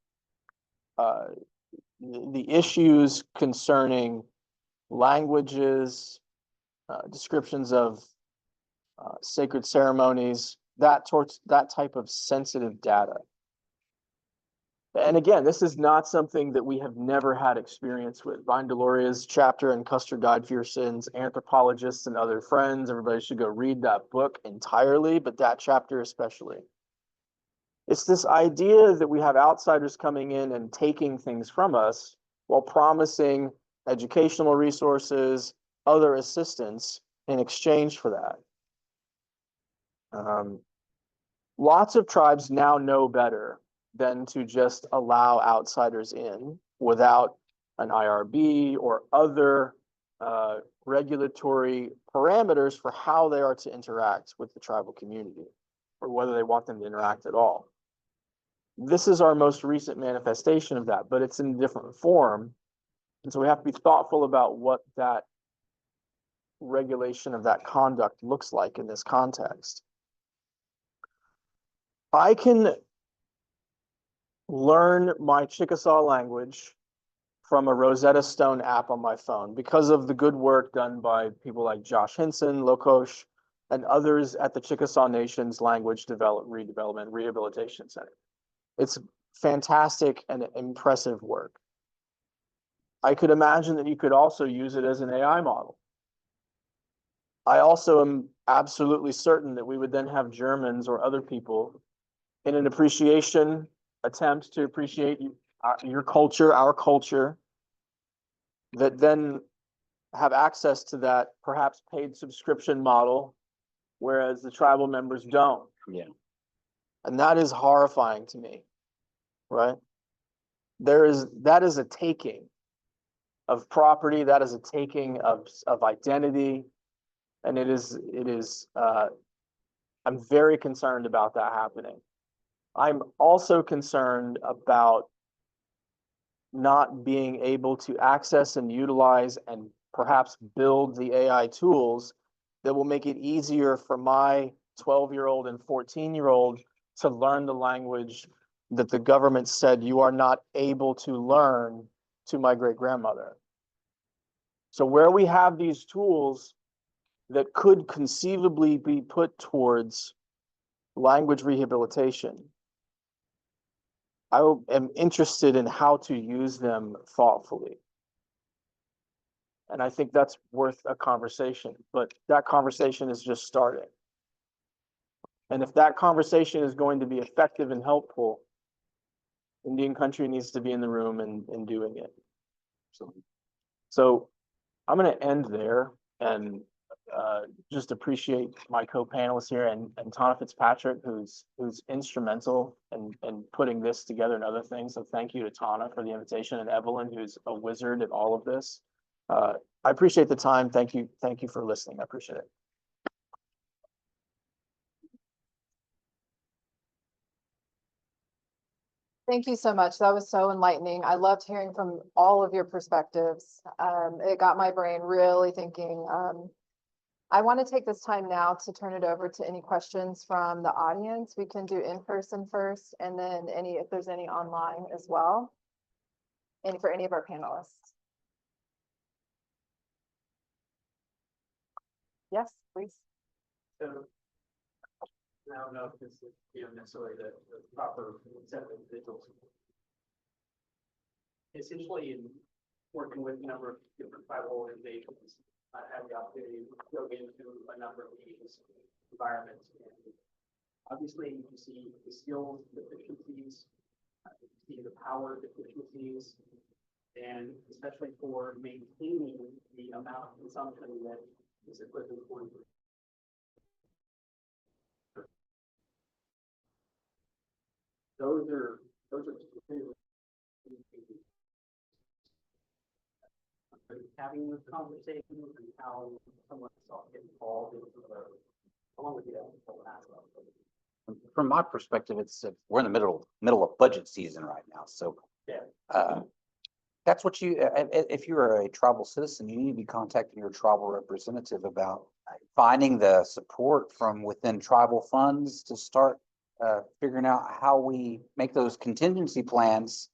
the issues concerning languages, descriptions of sacred ceremonies, that type of sensitive data. And again, this is not something that we have never had experience with. Vine Deloria's chapter and Custer Died for Your Sins, Anthropologists and Other Friends, everybody should go read that book entirely, but that chapter especially. It's this idea that we have outsiders coming in and taking things from us while promising educational resources, other assistance in exchange for that. Lots of tribes now know better than to just allow outsiders in without an IRB or other regulatory parameters for how they are to interact with the tribal community, or whether they want them to interact at all. This is our most recent manifestation of that, but it's in a different form. And so we have to be thoughtful about what that regulation of that conduct looks like in this context. I can learn my Chickasaw language from a Rosetta Stone app on my phone because of the good work done by people like Josh Hinson, Lokosh, and others at the Chickasaw Nation's Language Redevelopment Rehabilitation Center. It's fantastic and impressive work. I could imagine that you could also use it as an AI model. I also am absolutely certain that we would then have Germans or other people in an appreciation attempt to appreciate your culture, our culture, that then have access to that perhaps paid subscription model, whereas the tribal members don't. Yeah. And that is horrifying to me, right? That is a taking of property, that is a taking of identity, and it is I'm very concerned about that happening. I'm also concerned about not being able to access and utilize and perhaps build the AI tools that will make it easier for my 12-year-old and 14-year-old to learn the language that the government said you are not able to learn to my great-grandmother. So where we have these tools that could conceivably be put towards language rehabilitation, I am interested in how to use them thoughtfully. And I think that's worth a conversation, but that conversation is just starting. And if that conversation is going to be effective and helpful, Indian country needs to be in the room and doing it. So I'm going to end there and just appreciate my co-panelists here and Tana Fitzpatrick, who's instrumental in putting this together and other things. So thank you to Tana for the invitation, and Evelyn, who's a wizard at all of this. I appreciate the time. Thank you for listening. I appreciate it. Thank you so much. That was so enlightening. I loved hearing from all of your perspectives. It got my brain really thinking I want to take this time now to turn it over to any questions from the audience. We can do in person first, and then if there's any online as well. And for any of our panelists. Yes, please. So I don't know if this is, necessarily the proper set of individuals. Essentially, in working with a number of different tribal organizations, I had the opportunity to go into a number of these environments. And obviously, you see the skills deficiencies, you see the power deficiencies, and especially for maintaining the amount of consumption that this equipment is going to. Those are having this conversation and how someone else get involved into the, along with the whole aspect. From my perspective, it's, we're in the middle of budget season right now, so. Yeah. That's what you, if you're a tribal citizen, you need to be contacting your tribal representative about finding the support from within tribal funds to start figuring out how we make those contingency plans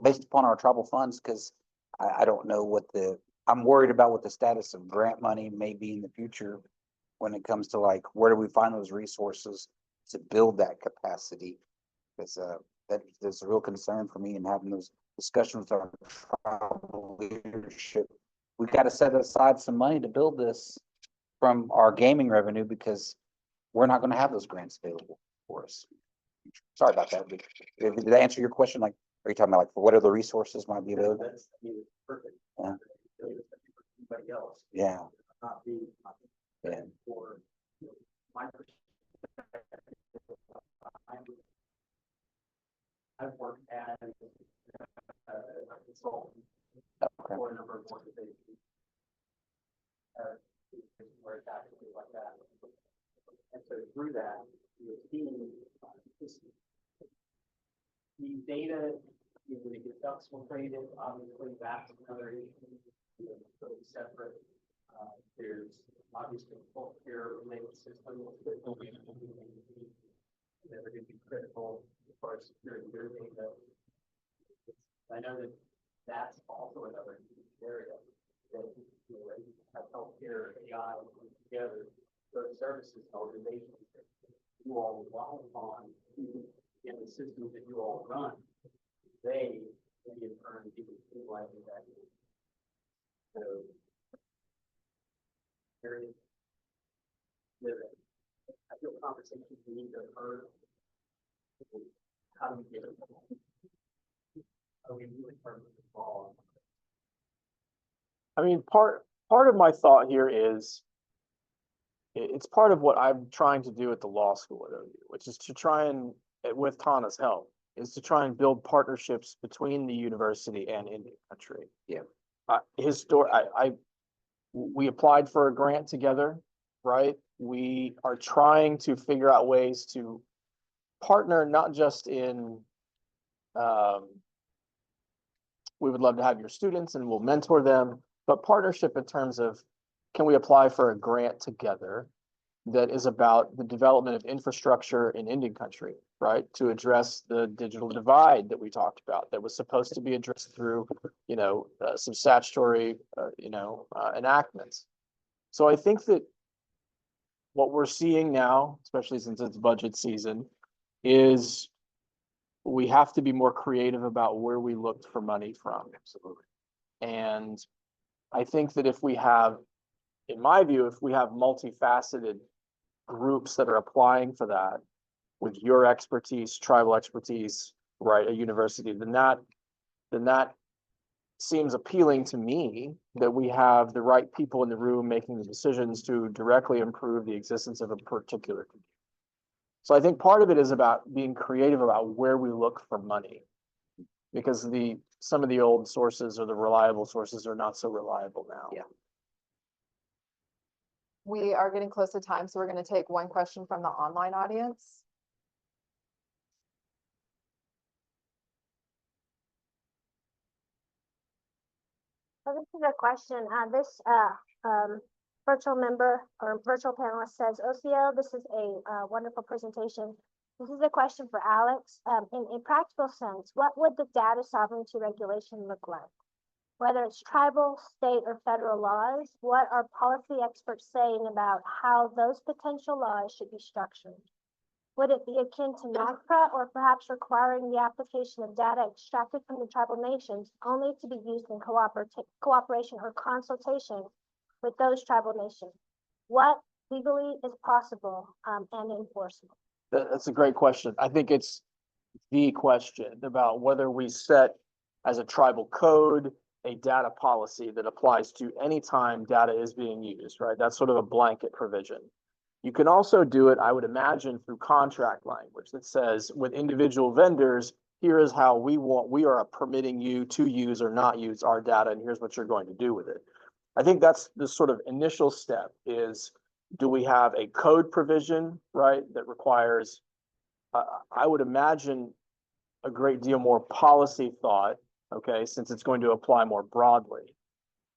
based upon our tribal funds, because I don't know what I'm worried about what the status of grant money may be in the future when it comes to like, where do we find those resources to build that capacity? Because that's a real concern for me in having those discussions with our tribal leadership. We got to set aside some money to build this from our gaming revenue, because we're not going to have those grants available for us. Sorry about that. Did that answer your question? Like, are you talking about like what other resources might be available? That's, I mean, it's perfect. Yeah. Anybody else. Yeah. Not be, Yeah. for, my perspective. I've worked as a consultant Okay. for a number of organizations. Where it's actually like that. And so through that, you're seeing the data, when it gets exfiltrated, obviously that's another issue. Totally separate. There's obviously healthcare related systems that are going to be critical as far as securing their data. I know that that's also another area that have healthcare, AI together, those services, organizations that you all rely upon in the systems that you all run, they in turn give you utilizing that. So areas that I feel conversations need to occur. How do we get it? How do we really start to involved? I mean, part of my thought here is it's part of what I'm trying to do at the law school at OU, which is to try and, with Tana's help, is to try and build partnerships between the university and Indian country. Yeah. We applied for a grant together, right? We are trying to figure out ways to partner, not just in, we would love to have your students and we'll mentor them, but partnership in terms of, can we apply for a grant together that is about the development of infrastructure in Indian country, right? To address the digital divide that we talked about, that was supposed to be addressed through, some statutory, enactments. So I think that what we're seeing now, especially since it's budget season, is we have to be more creative about where we looked for money from. Absolutely. And I think that if we have, in my view, if we have multifaceted groups that are applying for that with your expertise, tribal expertise, right, a university, then that seems appealing to me, that we have the right people in the room making the decisions to directly improve the existence of a particular community. So I think part of it is about being creative about where we look for money, because some of the old sources or the reliable sources are not so reliable now. Yeah. We are getting close to time, so we're going to take one question from the online audience. So this is a question, virtual member or virtual panelist says, OCO, this is a wonderful presentation. This is a question for Alex. In practical sense, what would the data sovereignty regulation look like? Whether it's tribal, state, or federal laws, what are policy experts saying about how those potential laws should be structured? Would it be akin to NAGPRA or perhaps requiring the application of data extracted from the tribal nations only to be used in cooperation or consultation with those tribal nations? What legally is possible and enforceable? That's a great question. I think it's the question about whether we set as a tribal code a data policy that applies to any time data is being used, right? That's sort of a blanket provision. You can also do it, I would imagine, through contract language that says with individual vendors, here is how we are permitting you to use or not use our data, and here's what you're going to do with it. I think that's the sort of initial step is, do we have a code provision, right, that requires, I would imagine, a great deal more policy thought, okay, since it's going to apply more broadly,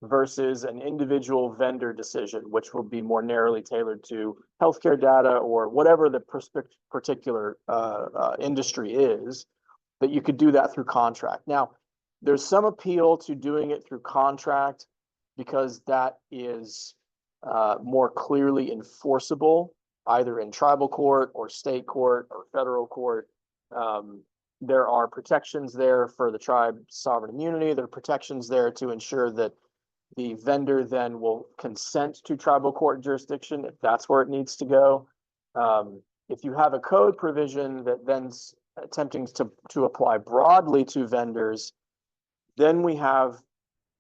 versus an individual vendor decision, which will be more narrowly tailored to healthcare data or whatever the particular industry is, that you could do that through contract. Now, there's some appeal to doing it through contract because that is more clearly enforceable, either in tribal court or state court or federal court. There are protections there for the tribe's sovereign immunity. There are protections there to ensure that the vendor then will consent to tribal court jurisdiction if that's where it needs to go. If you have a code provision that then's attempting to apply broadly to vendors, then we have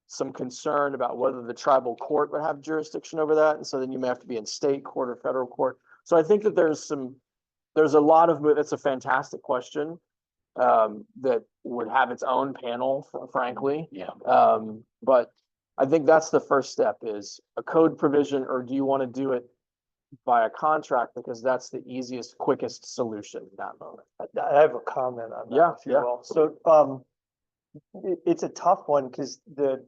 some concern about whether the tribal court would have jurisdiction over that. And so then you may have to be in state court or federal court. So I think that there's a lot of, that's a fantastic question that would have its own panel, frankly. Yeah. But I think that's the first step, is a code provision, or do you want to do it by a contract? Because that's the easiest, quickest solution in that moment. I have a comment on that. Yeah, if you yeah. will. So, it's a tough one because the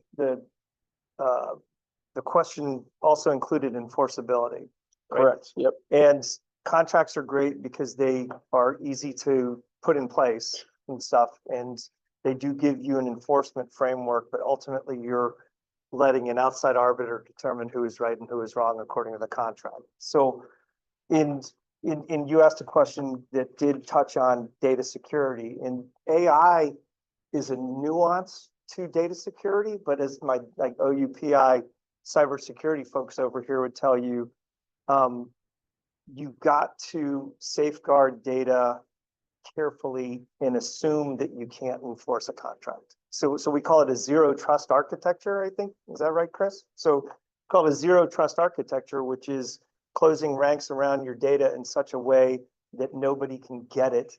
question also included enforceability. Right? Correct. Yep. And contracts are great because they are easy to put in place and stuff, and they do give you an enforcement framework, but ultimately you're letting an outside arbiter determine who is right and who is wrong according to the contract. So in you asked a question that did touch on data security, and AI is a nuance to data security, but as my like OUPI cybersecurity folks over here would tell you, you've got to safeguard data carefully and assume that you can't enforce a contract. So we call it a zero trust architecture, I think. Is that right, Chris? So call it a zero trust architecture, which is closing ranks around your data in such a way that nobody can get it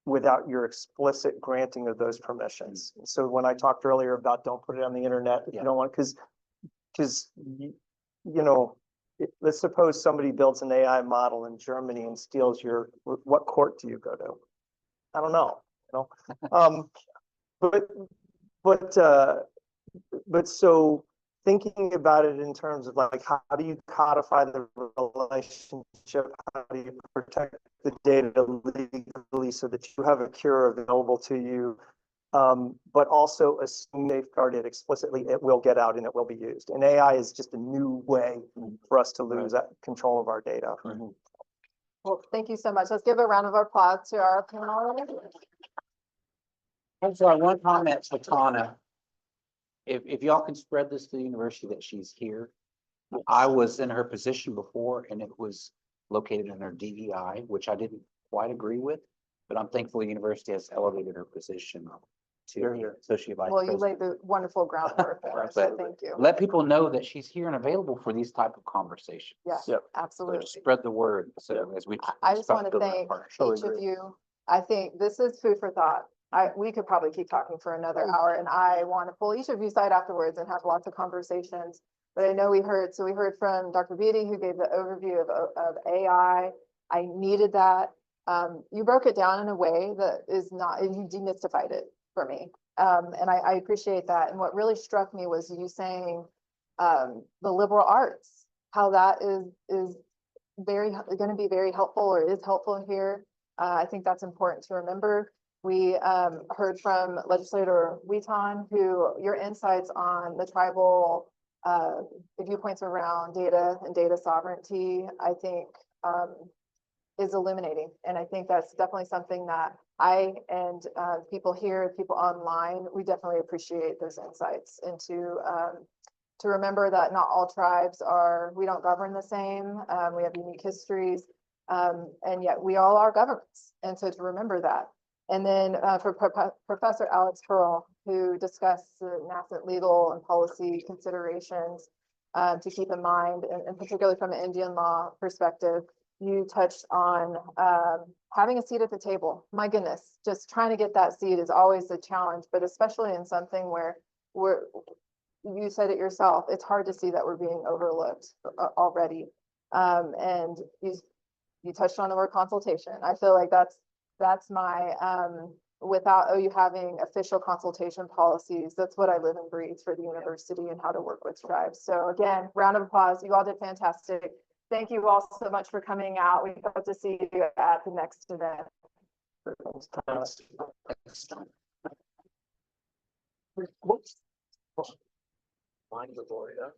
without your explicit granting of those permissions. So when I talked earlier about don't put it on the internet, if you don't want, because you know, let's suppose somebody builds an AI model in Germany and steals what court do you go to? I don't know, you know. But so thinking about it in terms of like, how do you codify the relationship? How do you protect the data legally so that you have a cure available to you? But also assume safeguard it explicitly, it will get out and it will be used. And AI is just a new way for us to lose that control of our data. Well, thank you so much. Let's give a round of applause to our panel. I'm sorry, one comment to Tana. If y'all can spread this to the university that she's here. I was in her position before and it was located in her DEI, which I didn't quite agree with, but I'm thankful the university has elevated her position to associate vice Well, you laid president. the wonderful groundwork there, so thank you. Let people know that she's here and available for these type of conversations. Yes, Yep. So absolutely. spread the word. So as we. I just start want to building that thank partnership. each of you. I think this is food for thought. We could probably keep talking for another hour, and I want to pull each of you aside afterwards and have lots of conversations. But I know we heard from Dr. Beatty, who gave the overview of AI. I needed that. You broke it down in a way that is not, you demystified it for me. And I appreciate that. And what really struck me was you saying the liberal arts how that is going to be very helpful or is helpful here. I think that's important to remember. We heard from legislator Wheaton, who your insights on the tribal viewpoints around data and data sovereignty, I think is illuminating. And I think that's definitely something that I and people here, people online, we definitely appreciate those insights into to remember that not all tribes we don't govern the same. We have unique histories, and yet we all are governments. And so to remember that. And then for Professor Alex Hurl, who discussed the nascent legal and policy considerations to keep in mind, and particularly from an Indian law perspective, you touched on having a seat at the table. My goodness, just trying to get that seat is always a challenge, but especially in something where you said it yourself, it's hard to see that we're being overlooked already. And you touched on the word consultation. I feel like that's my, without OU having official consultation policies, that's what I live and breathe for the university and how to work with tribes. So again, round of applause. You all did fantastic. Thank you all so much for coming out. We hope to see you at the next event. Mine was already up.